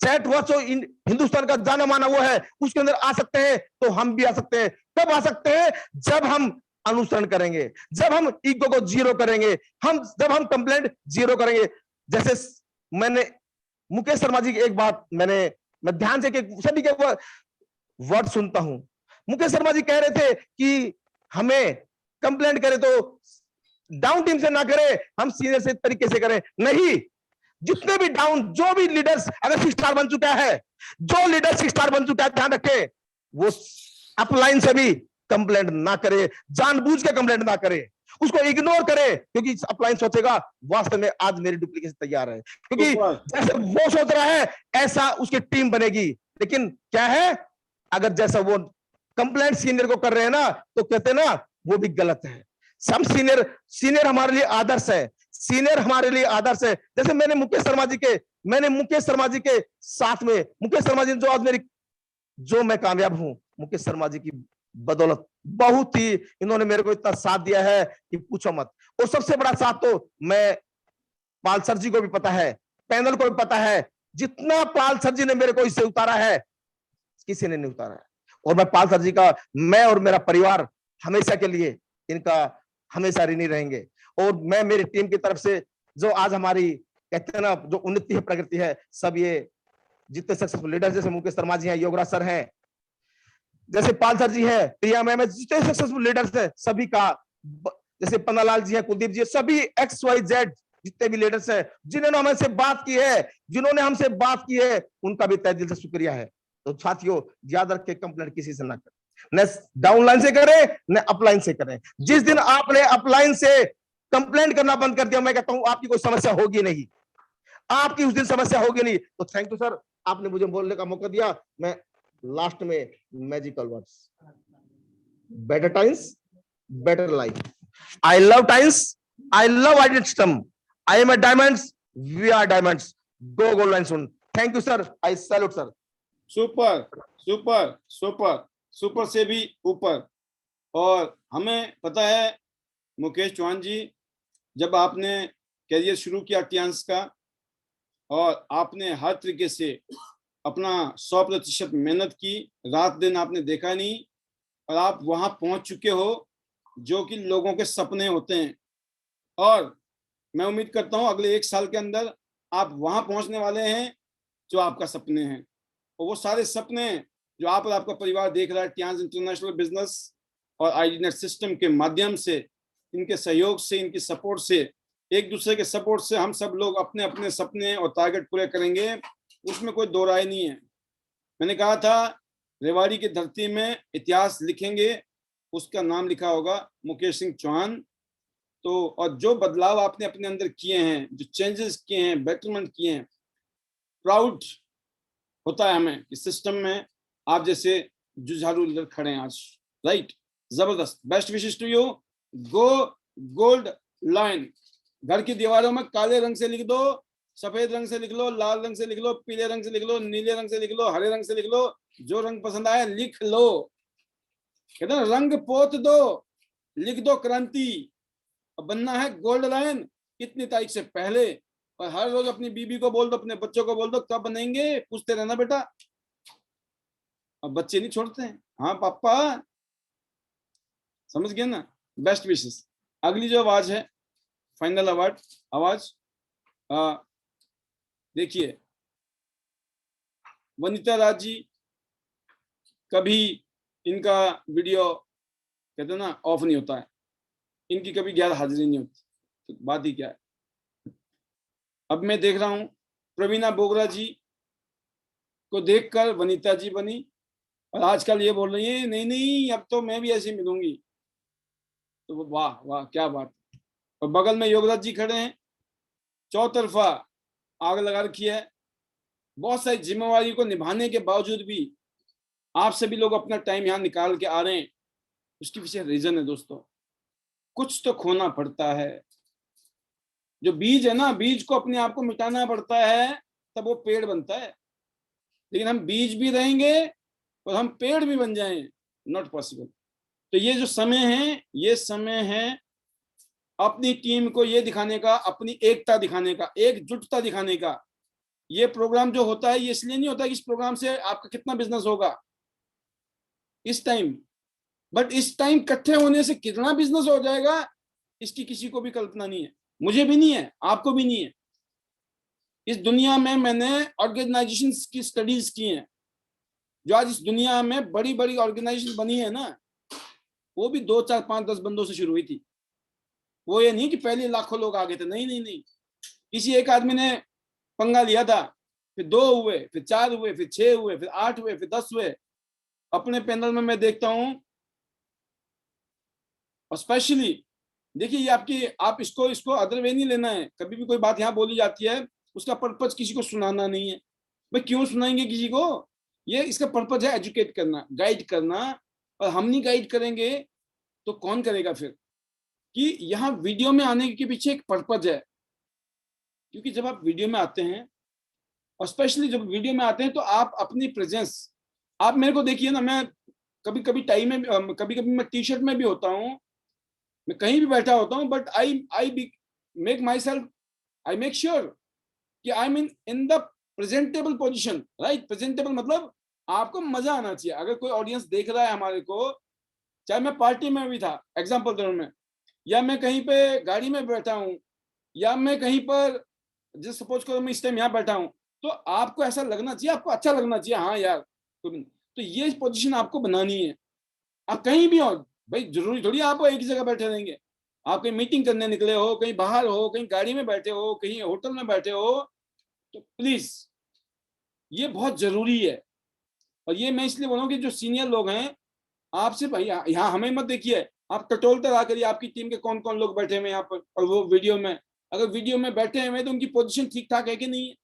चैट वर्ड्स हिंदुस्तान का जाना माना वो है, उसके अंदर आ सकते हैं तो हम भी आ सकते हैं। कब आ सकते हैं, जब हम अनुसरण करेंगे, जब हम ईगो को जीरो करेंगे, जब हम कंप्लेंट जीरो करेंगे। जैसे मैंने मुकेश शर्मा जी की एक बात मैं ध्यान से सभी के वर्ड सुनता हूं। मुकेश शर्मा जी कह रहे थे कि हमें कंप्लेंट करे तो डाउन टीम से ना करे, हम सीनियर से तरीके से करें। नहीं, जितने भी डाउन, जो भी लीडर्स अगर 6 स्टार बन चुका है, जो लीडर 6 स्टार बन चुका है, ध्यान रखें वो अपलाइन से भी कंप्लेंट ना करे, जानबूझ के कंप्लेंट ना करे, उसको इग्नोर करे, क्योंकि अपलाइन सोचेगा वास्तव में आज मेरी डुप्लीकेशन तैयार है, क्योंकि जैसे वो सोच रहा है ऐसा उसकी टीम बनेगी। लेकिन क्या है, अगर जैसा वो कंप्लेंट सीनियर को कर रहे हैं ना, तो कहते ना वो भी गलत है। सब सीनियर हमारे लिए आदर्श है, सीनियर हमारे लिए आदर्श है। जैसे मैंने मुकेश शर्मा जी के साथ में, मुकेश शर्मा जी जो मैं कामयाब हूं, मुकेश शर्मा जी की बदौलत। बहुत ही इन्होंने मेरे को इतना साथ दिया है कि पूछो मत। और सबसे बड़ा साथ तो मैं पाल सर जी को भी पता है, पैनल को भी पता है, जितना पाल सर जी ने मेरे को इससे उतारा है किसी ने नहीं उतारा है। और मैं पाल सर जी का, मैं और मेरा परिवार हमेशा के लिए इनका हमेशा ऋणी रहेंगे। और मैं मेरी टीम की तरफ से जो आज हमारी कहते हैं ना जो उन्नति है, प्रगति है, सब ये जितने सक्सेसफुल लीडर जैसे मुकेश शर्मा जी हैं, योगराज सर हैं, जैसे पाल सर जी है, प्रिया मैम है, जितने सक्सेसफुल लीडर्स हैं सभी का, जैसे पन्नालाल जी है, कुलदीप जी है, सभी XYZ जितने भी लीडर्स हैं जिन्होंने हमसे बात की है, उनका भी तहे दिल से शुक्रिया है। तो साथियों याद रखें, कंप्लेंट किसी से ना करें, न डाउनलाइन से करें न अपलाइन से करें। जिस दिन आपने अपलाइन से कंप्लेंट करना बंद कर दिया, मैं कहता हूं आपकी कोई समस्या होगी नहीं, आपकी उस दिन समस्या होगी नहीं। तो थैंक यू सर, आपने मुझे बोलने का मौका दिया। मैं लास्ट में magical words, better times better life, I love times, I love identity, I am a diamonds, we are diamonds, go gold line soon. Thank you sir, I salute sir. Super super super super से भी ऊपर। और हमें पता है मुकेश चौहान जी, जब आपने career शुरू किया टियांस का, और आपने हर तरीके से अपना 100% मेहनत की, रात दिन आपने देखा नहीं, और आप वहां पहुंच चुके हो जो कि लोगों के सपने होते हैं। और मैं उम्मीद करता हूं अगले 1 साल के अंदर आप वहां पहुंचने वाले हैं जो आपका सपने हैं। और वो सारे सपने जो आप और आपका परिवार देख रहा है टियांस इंटरनेशनल बिजनेस और आईडी सिस्टम के माध्यम से, इनके सहयोग से, इनकी सपोर्ट से, एक दूसरे के सपोर्ट से हम सब लोग अपने अपने सपने और टारगेट पूरे करेंगे, उसमें कोई दो राय नहीं है। मैंने कहा था रेवाड़ी की धरती में इतिहास लिखेंगे, उसका नाम लिखा होगा मुकेश सिंह चौहान। तो और जो बदलाव आपने अपने अंदर किए हैं, जो चेंजेस किए हैं, बेटरमेंट किए हैं, प्राउड होता है हमें इस सिस्टम में आप जैसे जुझारू लीडर खड़े हैं आज। राइट, जबरदस्त, best wishes to you, go gold line. घर की दीवारों में काले रंग से लिख दो, सफेद रंग से लिख लो, लाल रंग से लिख लो, पीले रंग से लिख लो, नीले रंग से लिख लो, हरे रंग से लिख लो, जो रंग पसंद आए लिख लो। कहते हैं रंग पोत दो, लिख दो क्रांति। अब बनना है गोल्ड लायन इतनी तारीख से पहले, और हर रोज अपनी बीबी को बोल दो, अपने बच्चों को बोल दो, कब बनेंगे, पूछते रहना बेटा। अब बच्चे नहीं छोड़ते हैं, हाँ पापा, समझ गए ना। Best wishes. अगली जो आवाज है, फाइनल आवाज देखिए, वनिता राज जी, कभी इनका वीडियो कहते हैं ना ऑफ नहीं होता है, इनकी कभी गैर हाजिरी नहीं होती, तो बात ही क्या है। अब मैं देख रहा हूं प्रवीणा बोगरा जी को देखकर वनिता जी बनी, और आजकल ये बोल रही है नहीं नहीं अब तो मैं भी ऐसी मिलूंगी, तो वाह वाह क्या बात। और बगल में योगराज जी खड़े हैं, चौतरफा आग लगा रखी है, बहुत सारी जिम्मेवारी को निभाने के बावजूद भी आप सभी लोग अपना टाइम यहाँ निकाल के आ रहे हैं। उसके पीछे रीजन है दोस्तों, कुछ तो खोना पड़ता है। जो बीज है ना, बीज को अपने आप को मिटाना पड़ता है, तब वो पेड़ बनता है। लेकिन हम बीज भी रहेंगे और हम पेड़ भी बन जाएं, नॉट पॉसिबल। तो ये जो समय है, ये समय है अपनी टीम को ये दिखाने का, अपनी एकता दिखाने का, एकजुटता दिखाने का। ये प्रोग्राम जो होता है ये इसलिए नहीं होता कि इस प्रोग्राम से आपका कितना बिजनेस होगा इस टाइम, बट इस टाइम इकट्ठे होने से कितना बिजनेस हो जाएगा इसकी किसी को भी कल्पना नहीं है, मुझे भी नहीं है, आपको भी नहीं है। इस दुनिया में मैंने ऑर्गेनाइजेशंस की स्टडीज की हैं, जो आज इस दुनिया में बड़ी बड़ी ऑर्गेनाइजेशन बनी है ना, वो भी 2 4 5 10 बंदों से शुरू हुई थी। वो ये नहीं कि पहले लाखों लोग आ गए थे, नहीं नहीं नहीं। किसी एक आदमी ने पंगा लिया था, फिर 2 हुए, फिर 4 हुए, फिर 6 हुए, फिर 8 हुए, फिर 10 हुए। अपने पैनल में मैं देखता हूं, और स्पेशली देखिए ये आपकी, आप इसको अदर वे नहीं लेना है। कभी भी कोई बात यहाँ बोली जाती है, उसका पर्पज किसी को सुनाना नहीं है। भाई क्यों सुनाएंगे किसी को, ये इसका पर्पज है एजुकेट करना, गाइड करना। और हम नहीं गाइड करेंगे तो कौन करेगा फिर। कि यहाँ वीडियो में आने के पीछे एक पर्पज है, क्योंकि जब आप वीडियो में आते हैं, और स्पेशली जब वीडियो में आते हैं, तो आप अपनी प्रेजेंस, आप मेरे को देखिए ना, मैं कभी कभी टाई में, कभी कभी मैं टी शर्ट में भी होता हूँ, मैं कहीं भी बैठा होता हूँ, but I make myself, I make sure कि I mean in the presentable position, right. Presentable मतलब आपको मजा आना चाहिए। अगर कोई ऑडियंस देख रहा है हमारे को, चाहे मैं पार्टी में भी था, एग्जाम्पल दे रहा हूं मैं, या मैं कहीं पे गाड़ी में बैठा हूँ, या मैं कहीं पर, जैसे सपोज करो मैं इस टाइम यहाँ बैठा हूँ, तो आपको ऐसा लगना चाहिए, आपको अच्छा लगना चाहिए, हाँ यार। तो ये पोजीशन आपको बनानी है। आप कहीं भी हो, भाई जरूरी थोड़ी आप एक ही जगह बैठे रहेंगे। आप कहीं मीटिंग करने निकले हो, कहीं बाहर हो, कहीं गाड़ी में बैठे हो, कहीं होटल में बैठे हो, तो प्लीज ये बहुत जरूरी है। और ये मैं इसलिए बोलूँ कि जो सीनियर लोग हैं, आपसे भाई यहाँ हमें मत देखिए, आप टटोलते रहा करिए आपकी टीम के कौन कौन लोग बैठे हुए यहाँ पर, और वो वीडियो में, अगर वीडियो में बैठे हुए तो उनकी पोजीशन ठीक ठाक है कि नहीं है।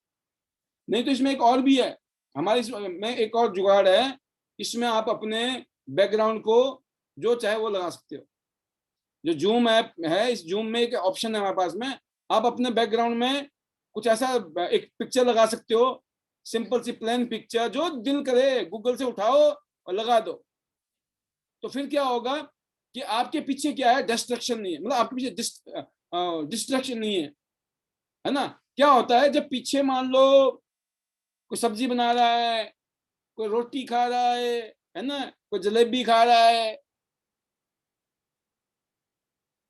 नहीं तो इसमें एक और भी है, हमारे इसमें एक और जुगाड़ है, इसमें आप अपने बैकग्राउंड को जो चाहे वो लगा सकते हो। जो जूम ऐप है, इस जूम में एक ऑप्शन है हमारे पास में, आप अपने बैकग्राउंड में कुछ ऐसा एक पिक्चर लगा सकते हो, सिंपल सी प्लेन पिक्चर, जो दिल करे गूगल से उठाओ और लगा दो। तो फिर क्या होगा कि आपके पीछे क्या है, डिस्ट्रैक्शन नहीं है, मतलब आपके पीछे डिस्ट्रैक्शन नहीं है ना। क्या होता है जब पीछे मान लो कोई सब्जी बना रहा है, कोई रोटी खा रहा है ना, कोई जलेबी खा रहा है,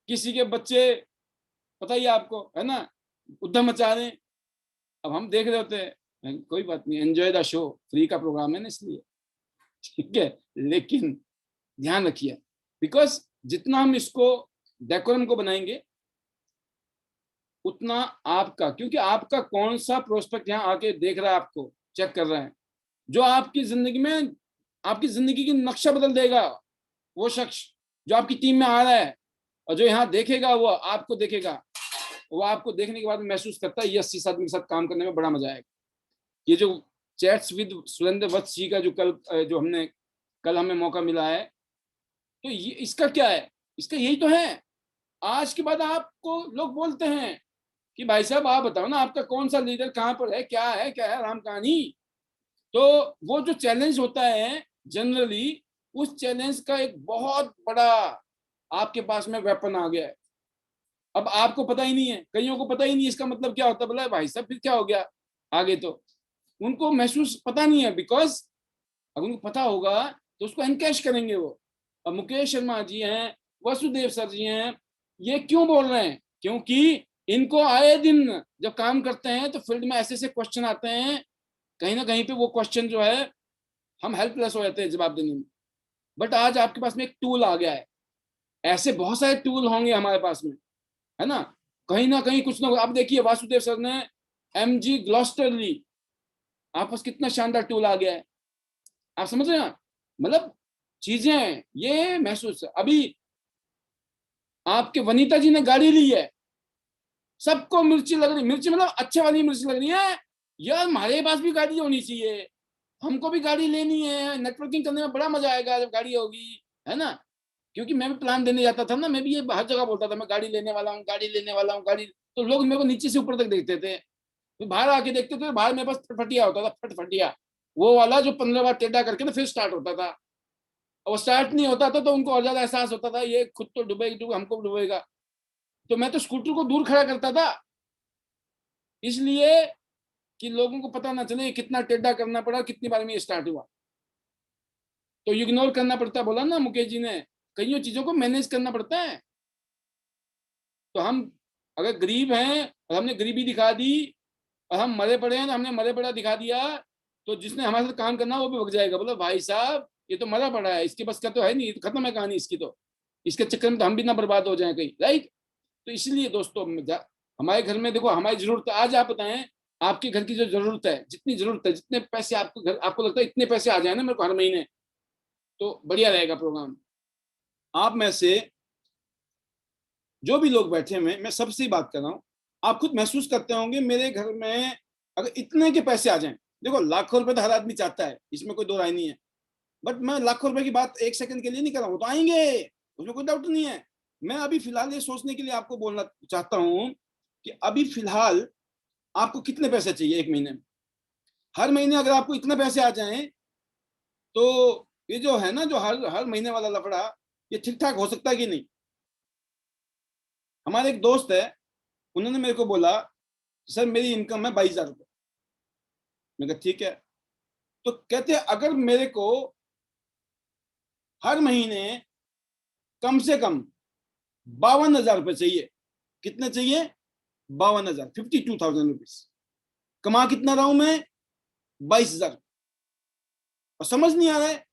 किसी के बच्चे, पता ही आपको है ना, उद्यम मचा रहे हैं। अब हम देख रहे होते हैं, कोई बात नहीं, एंजॉय द शो, फ्री का प्रोग्राम है ना इसलिए, ठीक है। लेकिन ध्यान रखिए, बिकॉज जितना हम इसको डेकोरम को बनाएंगे, उतना आपका, क्योंकि आपका कौन सा प्रोस्पेक्ट यहाँ आके देख रहा है, आपको चेक कर रहा है, जो आपकी जिंदगी में, आपकी जिंदगी की नक्शा बदल देगा, वो शख्स जो आपकी टीम में आ रहा है, और जो यहाँ देखेगा वो आपको देखेगा, वो आपको देखने के बाद महसूस करता है यस, इस आदमी के साथ काम करने में बड़ा मजा आएगा। ये जो चैट्स विद सुरेंद्र वत्स जी का जो कल हमें मौका मिला है, तो ये इसका क्या है, इसका यही तो है। आज के बाद आपको लोग बोलते हैं कि भाई साहब आप बताओ ना, आपका कौन सा लीडर कहाँ पर है, क्या है राम कहानी। तो वो जो चैलेंज होता है जनरली, उस चैलेंज का एक बहुत बड़ा आपके पास में वेपन आ गया है। अब आपको पता ही नहीं है, कईयों को पता ही नहीं इसका मतलब क्या होता है। बोला भाई साहब फिर क्या हो गया आगे, तो उनको महसूस पता नहीं है, बिकॉज अगर उनको पता होगा तो उसको एनकैश करेंगे वो। अब मुकेश शर्मा जी हैं, वासुदेव सर जी हैं, ये क्यों बोल रहे हैं? क्योंकि इनको आए दिन जब काम करते हैं तो फील्ड में ऐसे ऐसे क्वेश्चन आते हैं, कहीं ना कहीं पे वो क्वेश्चन जो है हम हेल्पलेस हो जाते हैं जवाब देने में। बट आज आपके पास में एक टूल आ गया है, ऐसे बहुत सारे टूल होंगे हमारे पास में, है ना कहीं कुछ ना। आप देखिए वासुदेव सर ने MG ग्लॉस्टरली, आप पास कितना शानदार टूल आ गया है। आप समझ रहे हैं? मतलब चीजें ये महसूस है। अभी आपके वनीता जी ने गाड़ी ली है, सबको मिर्ची लग रही, मिर्ची मतलब अच्छे वाली मिर्ची लग रही है यार, हमारे पास भी गाड़ी होनी चाहिए, हमको भी गाड़ी लेनी है, नेटवर्किंग करने में बड़ा मजा आएगा जब गाड़ी होगी, है ना। क्योंकि मैं भी प्लान देने जाता था ना, मैं भी ये हर जगह बोलता था मैं गाड़ी लेने वाला हूँ, गाड़ी लेने वाला हूँ, गाड़ी। तो लोग मेरे को नीचे से ऊपर तक देखते थे, तो बाहर आके देखते थे, बाहर मेरे पास फटफटिया होता था, फटफटिया वो वाला जो 15 बार टेढ़ा करके ना फिर स्टार्ट होता था। और वो स्टार्ट नहीं होता था तो उनको और ज्यादा एहसास होता था ये खुद तो डूबेगा, हमको डूबेगा। तो मैं तो स्कूटर को दूर खड़ा करता था, इसलिए कि लोगों को पता ना चले कितना टेढ़ा करना पड़ा, कितनी बार में ये स्टार्ट हुआ। तो इग्नोर करना पड़ता, बोला ना मुकेश जी ने, कईयों चीजों को मैनेज करना पड़ता है। तो हम अगर गरीब हैं और हमने गरीबी दिखा दी, और हम मरे पड़े हैं तो हमने मरे पड़ा दिखा दिया, तो जिसने हमारे साथ काम करना वो भी भग जाएगा। बोलो भाई साहब ये तो मरा पड़ा है, इसके बस का तो है नहीं, तो खत्म है कहानी इसकी, तो इसके चक्कर में तो हम भी ना बर्बाद हो जाए कहीं, राइट। तो इसलिए दोस्तों हमारे घर में देखो, हमारी जरूरत, आज आप बताएं आपके घर की जो जरूरत है, जितनी जरूरत है, जितने पैसे आपको घर, आपको लगता है इतने पैसे आ जाए ना मेरे को हर महीने, तो बढ़िया रहेगा प्रोग्राम। आप में से जो भी लोग बैठे हुए, मैं सबसे ही बात कर रहा हूँ, आप खुद महसूस करते होंगे मेरे घर में अगर इतने के पैसे आ जाएं, देखो लाखों रुपए तो हर आदमी चाहता है, इसमें कोई दो राय नहीं है, बट मैं लाखों रुपए की बात एक सेकंड के लिए नहीं कर रहा हूँ, तो आएंगे, उसमें कोई डाउट नहीं है। मैं अभी फिलहाल ये सोचने के लिए आपको बोलना चाहता हूँ कि अभी फिलहाल आपको कितने पैसे चाहिए एक महीने में। हर महीने अगर आपको इतने पैसे आ जाएं तो ये जो है ना, जो हर हर महीने वाला लफड़ा, ये ठीक ठाक हो सकता है कि नहीं। हमारे एक दोस्त है, उन्होंने मेरे को बोला सर मेरी इनकम है 22,000 रुपये। मैं कहा ठीक है। तो कहते हैं अगर मेरे को हर महीने कम से कम 52,000 रुपये चाहिए, कितने चाहिए? 52,000, 52,000 रुपीज। कमा कितना रहा हूं मैं? 22,000। और समझ नहीं आ रहा है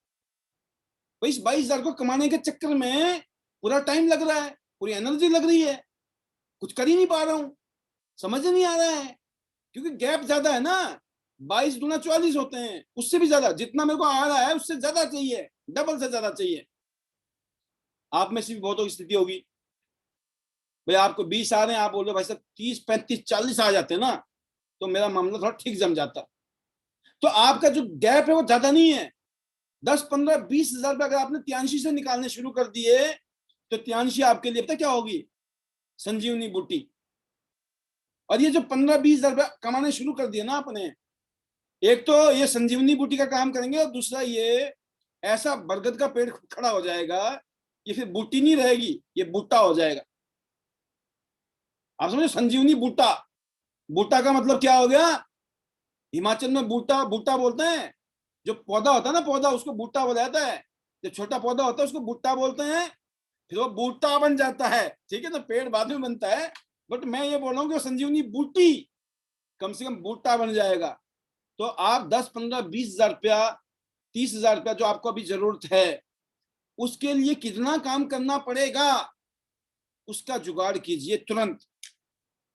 भाई, इस 22,000 को कमाने के चक्कर में पूरा टाइम लग रहा है, पूरी एनर्जी लग रही है, कुछ कर ही नहीं पा रहा हूं, समझ नहीं आ रहा है, क्योंकि गैप ज्यादा है ना। 22 दूना 44 होते हैं, उससे भी ज्यादा, जितना मेरे को आ रहा है उससे ज्यादा चाहिए, डबल से ज्यादा चाहिए। आप में से भी बहुतों की स्थिति होगी, भाई आपको 20 आ रहे हैं, आप बोल रहे भाई साहब 30, 35, 40 आ जाते हैं ना, तो मेरा मामला थोड़ा ठीक जम जाता। तो आपका जो गैप है वो ज्यादा नहीं है, 10, 15, 20,000 रुपए अगर आपने त्यांशी से निकालने शुरू कर दिए तो त्यांशी आपके लिए पता क्या होगी? संजीवनी बूटी। और ये जो 15-20,000 रुपए कमाने शुरू कर दिए ना आपने, एक तो ये संजीवनी बूटी का काम करेंगे, और दूसरा ये ऐसा बरगद का पेड़ खड़ा हो जाएगा, ये फिर बूटी नहीं रहेगी, ये बूटा हो जाएगा। आप समझो, संजीवनी बूटा, बूटा का मतलब क्या हो गया? हिमाचल में बूटा, बूटा बोलते हैं, जो पौधा होता है ना, पौधा, उसको बूटा बोला जाता है। जो छोटा पौधा होता है उसको बूटा बोलते हैं, फिर वो बूटा बन जाता है, ठीक है ना, पेड़ बाद में बनता है। बट मैं ये बोल रहा हूँ कि संजीवनी बूटी कम से कम बूटा बन जाएगा। तो आप 10, 15, 20,000 रुपया, 30,000 रुपया जो आपको अभी जरूरत है, उसके लिए कितना काम करना पड़ेगा उसका जुगाड़ कीजिए तुरंत।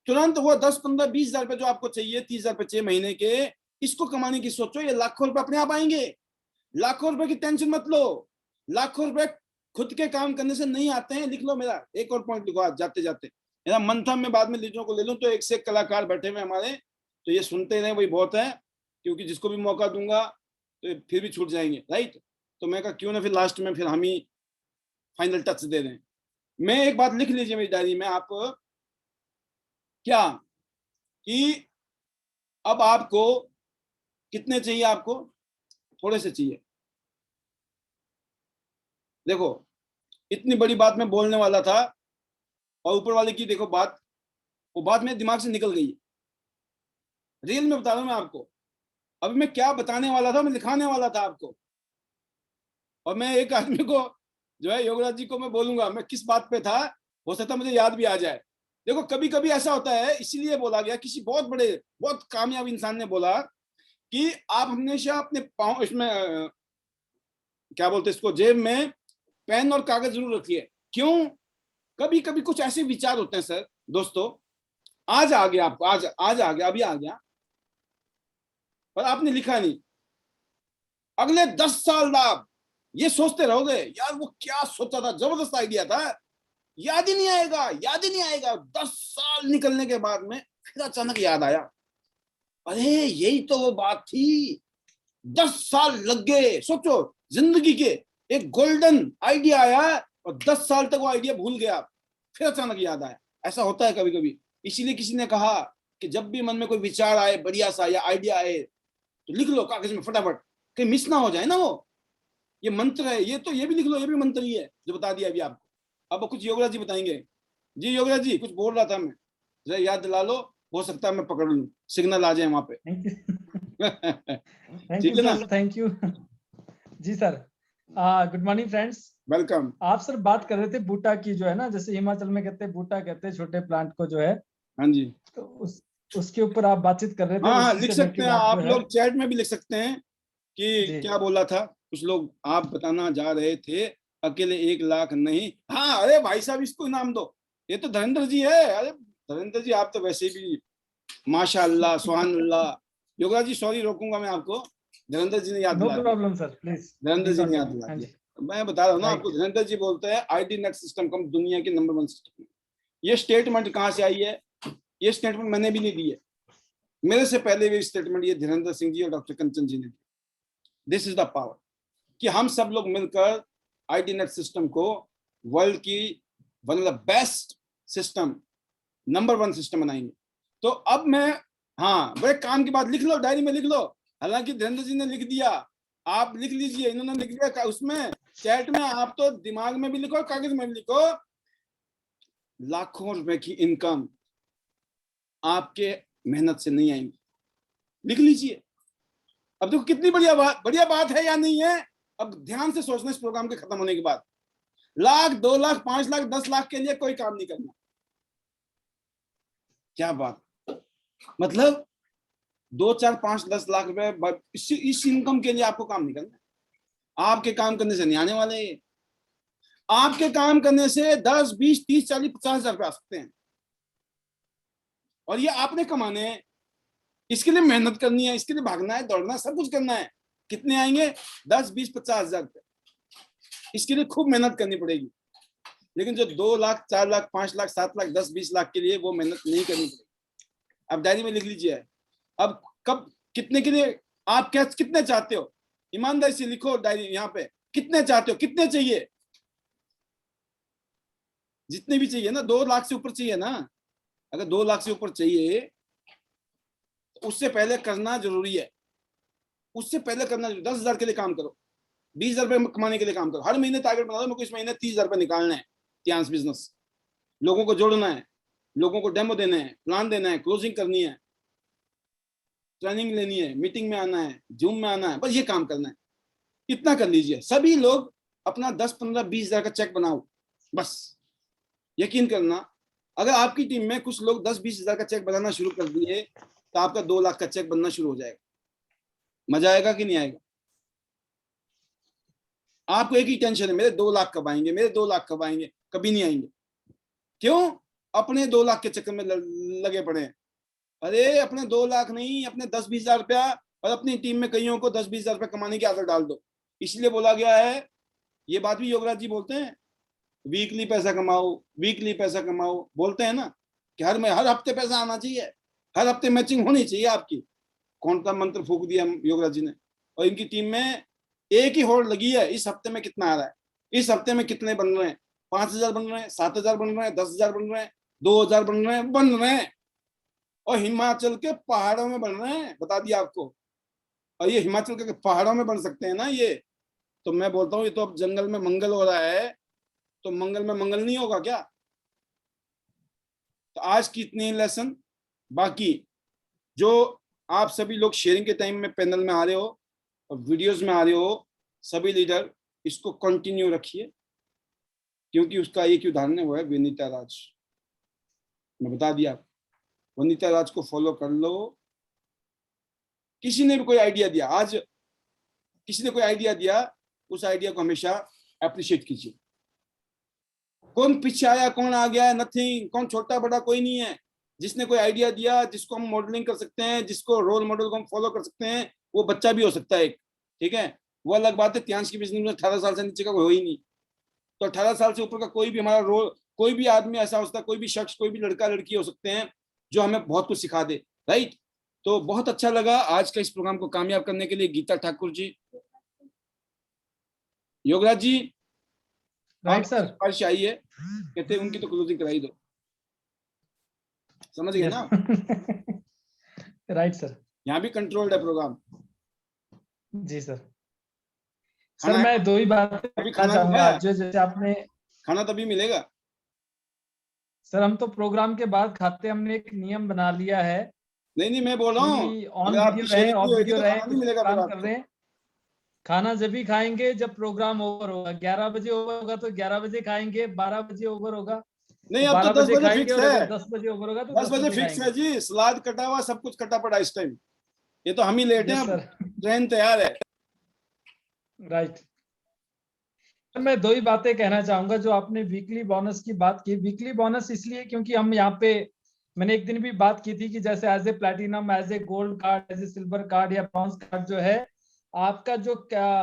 तुरंत वो 10, 15, 20,000 रुपए जो आपको चाहिए, 30,000 रुपए चाहिए महीने के, इसको कमाने की सोचो, ये लाखों रुपए अपने आप आएंगे। लाखों रुपए की टेंशन मत लो, लाखों रुपए खुद के काम करने से नहीं आते हैं। लिख लो, मेरा एक और पॉइंट लिखो आज जाते जाते, मेरा मन था मैं बाद में लीजों को ले लूं, तो एक से एक कलाकार बैठे हुए हमारे, तो ये सुनते रहे वही बहुत है, क्योंकि जिसको भी मौका दूंगा तो फिर भी छूट जाएंगे, राइट। तो मैं कहा क्यों ना फिर लास्ट में फिर हम ही फाइनल टच दे दें। मैं एक बात लिख लीजिए मेरी डायरी में आप, क्या कि अब आपको कितने चाहिए? आपको थोड़े से चाहिए। देखो इतनी बड़ी बात मैं बोलने वाला था और ऊपर वाले की देखो बात, वो बात मेरे दिमाग से निकल गई है। रियल में बता रहा हूं मैं आपको। अभी मैं क्या बताने वाला था, मैं लिखाने वाला था आपको, और मैं एक आदमी को जो है योगराज जी को मैं बोलूंगा मैं किस बात पे था, हो सकता मुझे याद भी आ जाए। देखो कभी कभी ऐसा होता है, इसीलिए बोला गया, किसी बहुत बड़े बहुत कामयाब इंसान ने बोला कि आप हमेशा अपने पाँव इसमें क्या बोलते हैं इसको, जेब में पेन और कागज जरूर रखिए। क्यों? कभी कभी कुछ ऐसे विचार होते हैं सर दोस्तों, आज आ गया आपको, आज आ गया, अभी आ गया, पर आपने लिखा नहीं। अगले 10 साल आप ये सोचते रहोगे यार वो क्या सोचा था, जबरदस्त आइडिया था, याद ही नहीं आएगा, याद ही नहीं आएगा। 10 साल निकलने के बाद में फिर अचानक याद आया, अरे यही तो वो बात थी, 10 साल लग गए। सोचो जिंदगी के एक गोल्डन आइडिया आया और 10 साल तक वो आइडिया भूल गया, फिर अचानक याद आया। ऐसा होता है कभी कभी। इसीलिए किसी ने कहा कि जब भी मन में कोई विचार आए बढ़िया सा या आइडिया आए तो लिख लो कागज में फटाफट, कहीं मिस ना हो जाए ना। वो ये मंत्र है, ये तो ये भी लिख लो, ये भी मंत्र ही है जो बता दिया अभी आपको। अब कुछ योगराज जी बताएंगे। जी योगराज जी कुछ बोल रहा था मैं, जरा याद दिला लो, हो सकता है मैं पकड़ लूं, सिग्नल आ जाए वहां पे। थैंक ठीक यू है ना? Sir, thank you. जी sir, good morning friends. Welcome. आप सर बात कर रहे थे बूटा की, जो है ना, जैसे हिमाचल में कहते हैं बूटा, कहते हैं छोटे प्लांट को जो है, हाँ जी, तो उसके ऊपर आप बातचीत कर रहे थे। हाँ हाँ उसी लिख से सकते मिलके हैं बात आप जो है। लोग, चैट में भी लिख सकते हैं कि जी। क्या बोला था कुछ लोग। आप बताना जा रहे थे अकेले 1 लाख नहीं। हाँ अरे भाई साहब इसको इनाम दो, ये तो धर्मेंद्र जी है। अरे धर्मेंद्र जी आप तो वैसे भी माशाअल्लाह सुभान अल्लाह। योगराज जी सॉरी रोकूंगा मैं आपको, धर्मेंद्र जी ने याद नो दिला दिया, problem sir, please Dharmendra please ji ने याद कंटिन्यू। दिला हाँ दिया। जी, मैं बता रहा हूँ ना आपको, राइट। धर्मेंद्र जी बोलते हैं आईटी नेट सिस्टम कम दुनिया के नंबर 1 सिस्टम। ये स्टेटमेंट कहाँ से आई है? ये स्टेटमेंट मैंने भी नहीं दी है, मेरे से पहले भी स्टेटमेंट ये धीरेन्द्र सिंह जी और डॉक्टर कंचन जी ने दी। दिस इज द पावर कि हम सब लोग मिलकर आईटी नेट सिस्टम को वर्ल्ड की one of the best system, number 1 system बनाएंगे। तो अब मैं, हाँ बड़े काम की बात, लिख लो डायरी में लिख लो। हालांकि धीरेन्द्र जी ने लिख दिया, आप लिख लीजिए, इन्होंने लिख दिया उसमें चैट में, आप तो दिमाग में भी लिखो कागज में भी लिखो। लाखों रुपए की इनकम आपके मेहनत से नहीं आएंगी, लिख लीजिए। अब देखो कितनी बढ़िया बात है या नहीं है। अब ध्यान से सोचना इस प्रोग्राम के खत्म होने के बाद, 1 लाख 2 लाख 5 लाख 10 लाख के लिए कोई काम नहीं करना। क्या बात, मतलब 2 4 5 10 लाख रुपए इस इनकम के लिए आपको काम नहीं करना। आपके काम करने से नहीं आने वाले, आपके काम करने से 10 20 30 40 50 हजार रुपए आ सकते हैं, और ये आपने कमाने हैं। इसके लिए मेहनत करनी है, इसके लिए भागना है, दौड़ना है, सब कुछ करना है। कितने आएंगे? 10 20 50 हजार रुपए। इसके लिए खूब मेहनत करनी पड़ेगी। लेकिन जो 2 लाख 4 लाख 5 लाख 7 लाख 10 20 लाख के लिए वो मेहनत नहीं करनी पड़ेगी। आप डायरी में लिख लीजिए, अब कब कितने के लिए आप क्या कितने चाहते हो, ईमानदारी से लिखो डायरी यहाँ पे, कितने चाहते हो, कितने चाहिए, जितने भी चाहिए ना, 2 लाख से ऊपर चाहिए ना। अगर 2 लाख से ऊपर चाहिए तो उससे पहले करना जरूरी है, उससे पहले करना जरूरी। 10 हजार के लिए काम करो, 20 हजार रुपए कमाने के लिए काम करो। हर महीने टारगेट बना दो, मेरे को इस महीने 30 हजार रुपए निकालना है। त्यांस बिजनेस, लोगों को जोड़ना है, लोगों को डेमो देना है, प्लान देना है, क्लोजिंग करनी है, ट्रेनिंग लेनी है, मीटिंग में आना है, जूम में आना है, बस ये काम करना है। इतना कर लीजिए। सभी लोग अपना 10 15 20 हजार का चेक बनाओ बस। यकीन करना, अगर आपकी टीम में कुछ लोग 10 20 हजार का चेक बनाना शुरू कर दिए तो आपका 2 लाख का चेक बनना शुरू हो जाएगा। मजा आएगा कि नहीं आएगा? आपको एक ही टेंशन है, मेरे 2 लाख कब आएंगे, मेरे 2 लाख कब आएंगे, कभी नहीं आएंगे। क्यों? अपने 2 लाख के चक्कर में लगे पड़े हैं। अरे अपने 2 लाख नहीं, अपने 10 20 हजार रुपया, और अपनी टीम में कईयों को 10 20 हजार रुपया कमाने की आदत डाल दो। इसलिए बोला गया है, ये बात भी योगराज जी बोलते हैं, वीकली पैसा कमाओ, वीकली पैसा कमाओ, बोलते हैं ना कि हर हफ्ते पैसा आना चाहिए, हर हफ्ते मैचिंग होनी चाहिए आपकी। कौन सा मंत्र फूक दिया योगराज जी ने। और इनकी टीम में एक ही होड़ लगी है, इस हफ्ते में कितना आ रहा है, इस हफ्ते में कितने बन रहे हैं, 5 हजार बन रहे हैं, 7 हजार बन रहे हैं, 10 हजार बन रहे हैं, 2 हजार बन रहे हैं, और हिमाचल के पहाड़ों में बन रहे हैं, बता दिया आपको। और ये हिमाचल के पहाड़ों में बन सकते हैं ना ये, तो मैं बोलता हूँ ये तो अब जंगल में मंगल हो रहा है, तो मंगल में मंगल नहीं होगा क्या? तो आज की इतनी लेसन। बाकी जो आप सभी लोग शेयरिंग के टाइम में पैनल में आ रहे हो और वीडियोस में आ रहे हो, सभी लीडर इसको कंटिन्यू रखिए, क्योंकि उसका एक ही उदाहरण है, वो है विनीता राज। मैं बता दिया, वनिता राज को फॉलो कर लो। किसी ने भी कोई आइडिया दिया, आज किसी ने कोई आइडिया दिया, उस आइडिया को हमेशा अप्रिशिएट कीजिए। कौन पीछे आया, कौन आ गया, नथिंग, कौन छोटा बड़ा कोई नहीं है। जिसने कोई आइडिया दिया, जिसको हम मॉडलिंग कर सकते हैं, जिसको रोल मॉडल को हम फॉलो कर सकते हैं, वो बच्चा भी हो सकता है एक, ठीक है। वो अलग बात है, त्यांश की बिजनेस में 18 साल से नीचे का कोई हो ही नहीं, तो 18 साल से ऊपर का कोई भी हमारा रोल, कोई भी आदमी ऐसा हो सकता है, कोई भी शख्स, कोई भी लड़का लड़की हो सकते हैं जो हमें बहुत कुछ सिखा दे, राइट। तो बहुत अच्छा लगा आज का इस प्रोग्राम को कामयाब करने के लिए गीता ठाकुर जी, योगराज जी, राइट सर, सिफारिश आई है, कहते हैं उनकी तो क्लोजिंग कराई दो, समझ गए ना। राइट सर, यहाँ भी कंट्रोल्ड है प्रोग्राम। जी सर। खाना सर है? मैं दो ही बात अभी कहना खाना चाहूंगा, है? जो जैसे आपने, खाना तभी मिलेगा सर हम तो प्रोग्राम के बाद खाते हैं, हमने एक नियम बना लिया है नहीं नहीं, मैं बोल रहा हूँ कि ऑन अगर आपकी वीडियो रहे, शेयरिंग ऑफ पूरी होगी वीडियो तो रहे, खाना नहीं कुछ मिलेगा फिर काम कर आपको। रहे हैं, खाना जब भी खाएंगे जब प्रोग्राम ओवर होगा। 11 बजे ओवर होगा तो 11 बजे खाएंगे, 12 बजे ओवर होगा नहीं, तो अब तो 12 10 बजे बजे खाएंगे, फिक्स और है, अगर 10 बजे ओवर होगा तो 10 10 बजे बजे फिक्स है खाएंगे। जी। सलाद कटा हुआ, सब कुछ कटा पड़ा इस टाइम। ये तो हम ही लेट हैं, यस अब सर, ट्रेन तैयार है। राइट। मैं दो ही बातें कहना चाहूंगा। जो आपने वीकली बोनस की बात की, वीकली बोनस इसलिए क्योंकि हम यहाँ पे, मैंने एक दिन भी बात की थी कि जैसे as a platinum, as a gold card, as a silver card या ब्रॉन्ज कार्ड जो है, आपका जो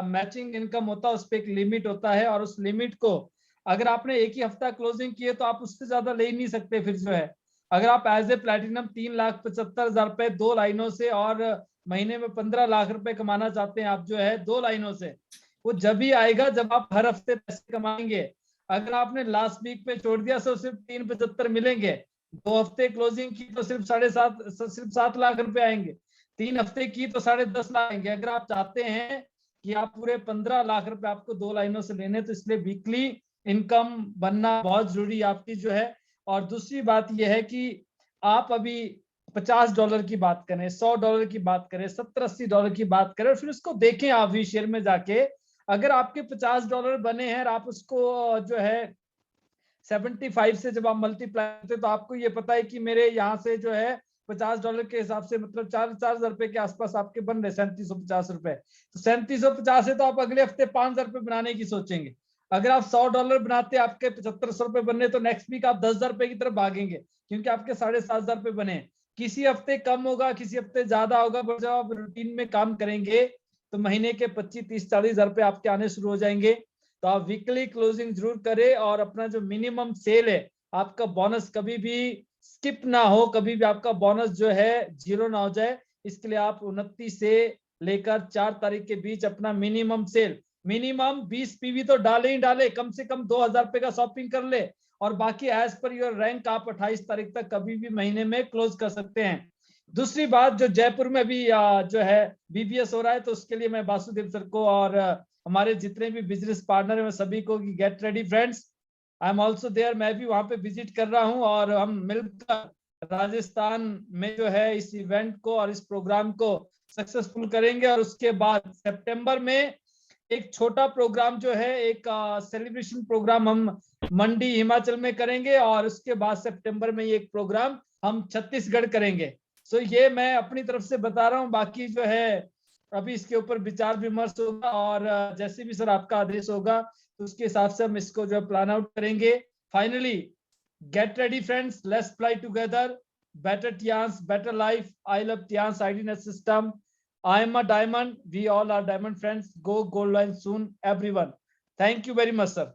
मैचिंग इनकम होता है उस पर एक लिमिट होता है, और उस लिमिट को अगर आपने एक ही हफ्ता क्लोजिंग की है तो आप उससे ज्यादा ले ही नहीं सकते। फिर जो है, अगर आप एज ए प्लैटिनम 3,75,000 रुपए 2 लाइनों से और महीने में 15 लाख रुपए कमाना चाहते हैं आप जो है 2 लाइनों से, वो जब ही आएगा जब आप हर हफ्ते पैसे कमाएंगे। अगर आपने लास्ट वीक में छोड़ दिया तो सिर्फ 3,75 मिलेंगे, 2 हफ्ते क्लोजिंग की तो सिर्फ 7 लाख रुपए आएंगे, 3 हफ्ते की तो 10.5 लाख आएंगे। अगर आप चाहते हैं कि आप पूरे 15 लाख रुपए आपको 2 लाइनों से लेने, तो इसलिए वीकली इनकम बनना बहुत जरूरी आपकी जो है। और दूसरी बात यह है कि आप अभी $50 की बात करें, $100 की बात करें, $70-80 की बात करें, और फिर उसको देखें आप वी शेयर में जाके। अगर आपके $50 बने हैं और आप उसको जो है 75 से जब आप मल्टीप्लाई करते तो आपको ये पता है कि मेरे यहाँ से जो है $50 के हिसाब से मतलब 4,000 रुपए के आसपास आपके बन रहे 3750 रुपए। तो 3750 है तो आप अगले हफ्ते 5,000 रुपए बनाने की सोचेंगे। अगर आप $100 बनाते आपके 7,500 रुपए बनने, तो नेक्स्ट वीक आप 10,000 रुपए की तरफ भागेंगे, क्योंकि आपके 7,500 रुपए बने। किसी हफ्ते कम होगा, किसी हफ्ते ज्यादा होगा, पर जब आप रूटीन में काम करेंगे तो महीने के 25-30-40,000 रुपए आपके आने शुरू हो जाएंगे। तो आप वीकली क्लोजिंग जरूर करें, और अपना जो मिनिमम सेल है, आपका बोनस कभी भी स्किप ना हो, कभी भी आपका बोनस जो है जीरो ना हो जाए। इसके लिए आप 29 से लेकर 4 तारीख के बीच अपना मिनिमम सेल, मिनिमम 20 पीवी तो डाले ही डाले, कम से कम 2,000 रुपए का शॉपिंग कर ले, और बाकी एज पर योर रैंक आप 28 तारीख तक कभी भी महीने में क्लोज कर सकते हैं। दूसरी बात, जो जयपुर में भी जो है बीबीएस हो रहा है, तो उसके लिए मैं वासुदेव सर को और हमारे जितने भी बिजनेस पार्टनर है सभी को कि get ready friends, I am also there, मैं भी वहां पे विजिट कर रहा हूं, और हम मिलकर राजस्थान में जो है इस इवेंट को और इस प्रोग्राम को सक्सेसफुल करेंगे। और उसके बाद सितंबर में एक छोटा प्रोग्राम जो है, एक सेलिब्रेशन प्रोग्राम हम मंडी हिमाचल में करेंगे, और उसके बाद सितंबर में एक प्रोग्राम हम छत्तीसगढ़ करेंगे। सो ये मैं अपनी तरफ से बता रहा हूँ, बाकी जो है अभी इसके ऊपर विचार विमर्श होगा, और जैसे भी सर आपका आदेश होगा तो उसके हिसाब से हम इसको जो प्लान आउट करेंगे। Finally get ready friends, let's fly together, better Tiens, better life, I love Tiens आईडीनेस system, I am a diamond, we all are diamond friends, go gold line soon everyone, thank you very much sir.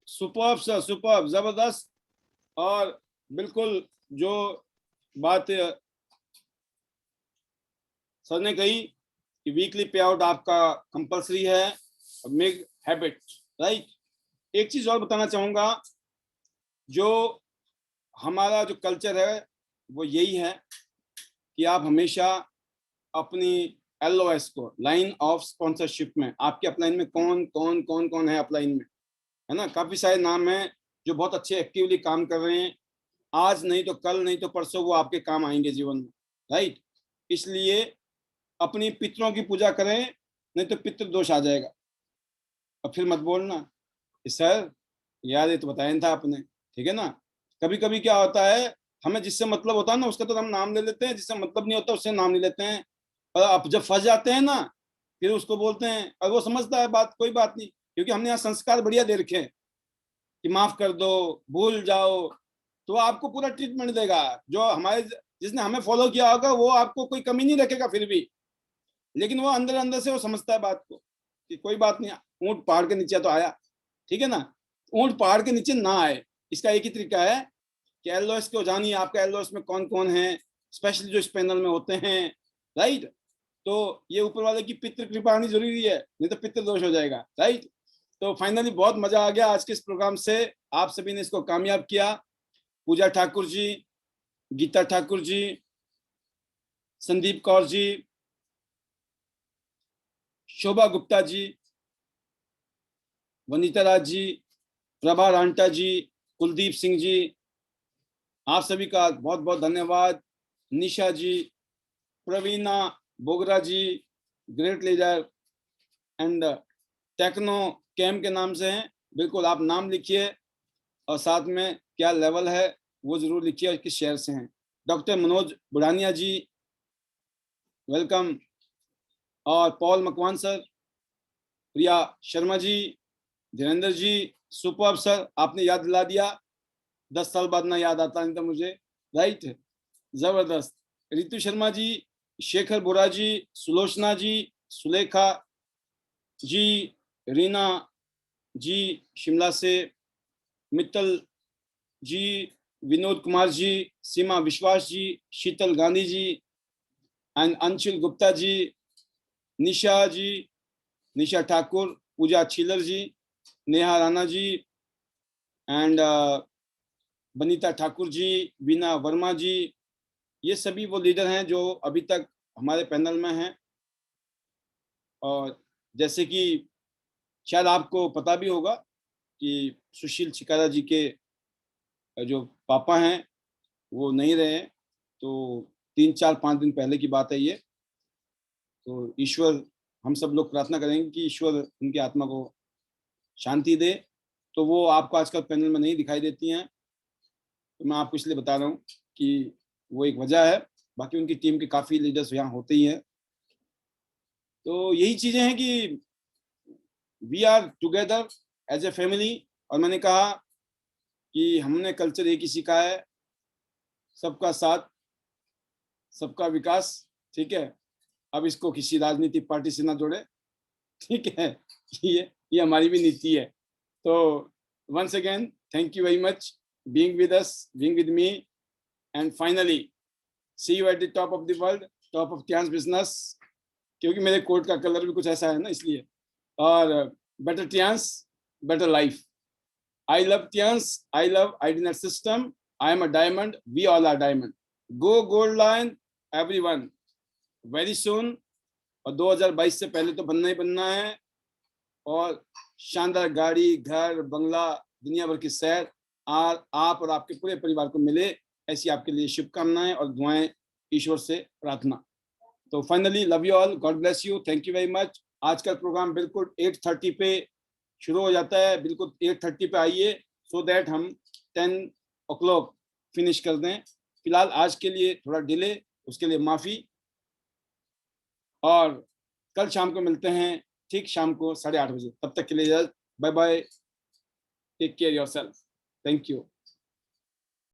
Superb sir, superb, जबरदस्त। और बिल्कुल जो बात sir ने कही कि weekly पे आउट आपका कंपलसरी है, मेक हैबिट, राइट। एक चीज और बताना चाहूंगा, जो हमारा जो कल्चर है वो यही है कि आप हमेशा अपनी LOS को, लाइन ऑफ स्पॉन्सरशिप में, आपके अपलाइन में कौन कौन कौन कौन है अपलाइन में, है ना, काफी सारे नाम हैं जो बहुत अच्छे एक्टिवली काम कर रहे हैं, आज नहीं तो कल, नहीं तो परसों वो आपके काम आएंगे जीवन में, राइट। इसलिए अपनी पितरों की पूजा करें, नहीं तो पितृ दोष आ जाएगा। और फिर मत बोलना कि सर यार ये तो बताया नहीं था आपने, ठीक है ना। कभी कभी क्या होता है, हमें जिससे मतलब होता है ना उसका तो हम नाम ले लेते हैं, जिससे मतलब नहीं होता उससे नाम नहीं लेते हैं। और अब जब फंस जाते हैं ना, फिर उसको बोलते हैं और वो समझता है बात, कोई बात नहीं, क्योंकि हमने यहाँ संस्कार बढ़िया दे रखे हैं कि माफ कर दो, भूल जाओ, तो आपको पूरा ट्रीटमेंट देगा। जो हमारे, जिसने हमें फॉलो किया होगा वो आपको कोई कमी नहीं रखेगा फिर भी, लेकिन वो अंदर अंदर से वो समझता है बात को कि कोई बात नहीं, ऊंट पहाड़ के नीचे तो आया, ठीक है ना। ऊंट पहाड़ के नीचे ना आए, इसका एक ही तरीका है कि एलओएस को जानिए, आपका एलओएस में कौन कौन है, स्पेशली जो इस पैनल में होते हैं, राइट। तो ये ऊपर वाले की पितृ कृपा आनी जरूरी है, नहीं तो पितृ दोष हो जाएगा, राइट। तो फाइनली बहुत मजा आ गया आज के इस प्रोग्राम से, आप सभी ने इसको कामयाब किया। पूजा ठाकुर जी, गीता ठाकुर जी, संदीप कौर जी, शोभा गुप्ता जी, वनीता राज जी, प्रभा रांटा जी, कुलदीप सिंह जी, आप सभी का बहुत बहुत धन्यवाद। Nisha ji, Praveena Bogra ji, great leader and techno cam के नाम से हैं, बिल्कुल आप नाम लिखिए और साथ में क्या लेवल है वो जरूर लिखिए और किस शहर से हैं। डॉक्टर मनोज बुढ़ानिया जी, वेलकम। और पॉल मकवान सर, प्रिया शर्मा जी, धीरेन्द्र जी, सुपर सर, आपने याद दिला दिया, 10 साल बाद ना याद आता नहीं था मुझे, राइट, जबरदस्त। रितु शर्मा जी, शेखर बोरा जी, सुलोचना जी, सुलेखा जी, रीना जी शिमला से, मित्तल जी, विनोद कुमार जी, सीमा विश्वास जी, शीतल गांधी जी एंड अंशुल गुप्ता जी, निशा जी, निशा ठाकुर, पूजा छिलर जी, नेहा राणा जी एंड बनीता ठाकुर जी, वीना वर्मा जी, ये सभी वो लीडर हैं जो अभी तक हमारे पैनल में हैं। और जैसे कि शायद आपको पता भी होगा कि सुशील चिकारा जी के जो पापा हैं वो नहीं रहे, तो 3-4-5 दिन पहले की बात है ये। तो ईश्वर, हम सब लोग प्रार्थना करेंगे कि ईश्वर उनकी आत्मा को शांति दे। तो वो आपको आजकल पैनल में नहीं दिखाई देती हैं, तो मैं आपको इसलिए बता रहा हूँ कि वो एक वजह है, बाकी उनकी टीम के काफ़ी लीडर्स यहाँ होते ही हैं। तो यही चीज़ें हैं कि we are together as a family. और मैंने कहा कि हमने कल्चर एक ही सीखा है, सबका साथ, सबका विकास, ठीक है। अब इसको किसी राजनीतिक पार्टी से ना जोड़े, ठीक है, ये हमारी भी नीति है। तो once again, thank you very much being with us, being with me, and finally see you at the top of the world, top of Tian's business, क्योंकि मेरे कोट का कलर भी कुछ ऐसा है ना, इसलिए। और better Tian's, better life. I love Tian's, I love IDNet system, I am a diamond, we all are diamond. Go gold line, everyone. Very soon, और 2022 से पहले तो बनना ही बनना है। और शानदार गाड़ी, घर, बंगला, दुनिया भर की सैर आप और आपके पूरे परिवार को मिले, ऐसी आपके लिए शुभकामनाएं और दुआएं, ईश्वर से प्रार्थना। तो finally love you all, God bless you, thank you very much. आज का प्रोग्राम बिल्कुल 8:30 पे शुरू हो जाता है, बिल्कुल 8:30 पे आइए, सो दैट हम 10 o'clock फिनिश कर दें। फिलहाल आज के लिए थोड़ा डिले, उसके लिए माफ़ी। और कल शाम को मिलते हैं, ठीक शाम को 8:30 बजे। तब तक के लिए bye bye, take care yourself, thank you.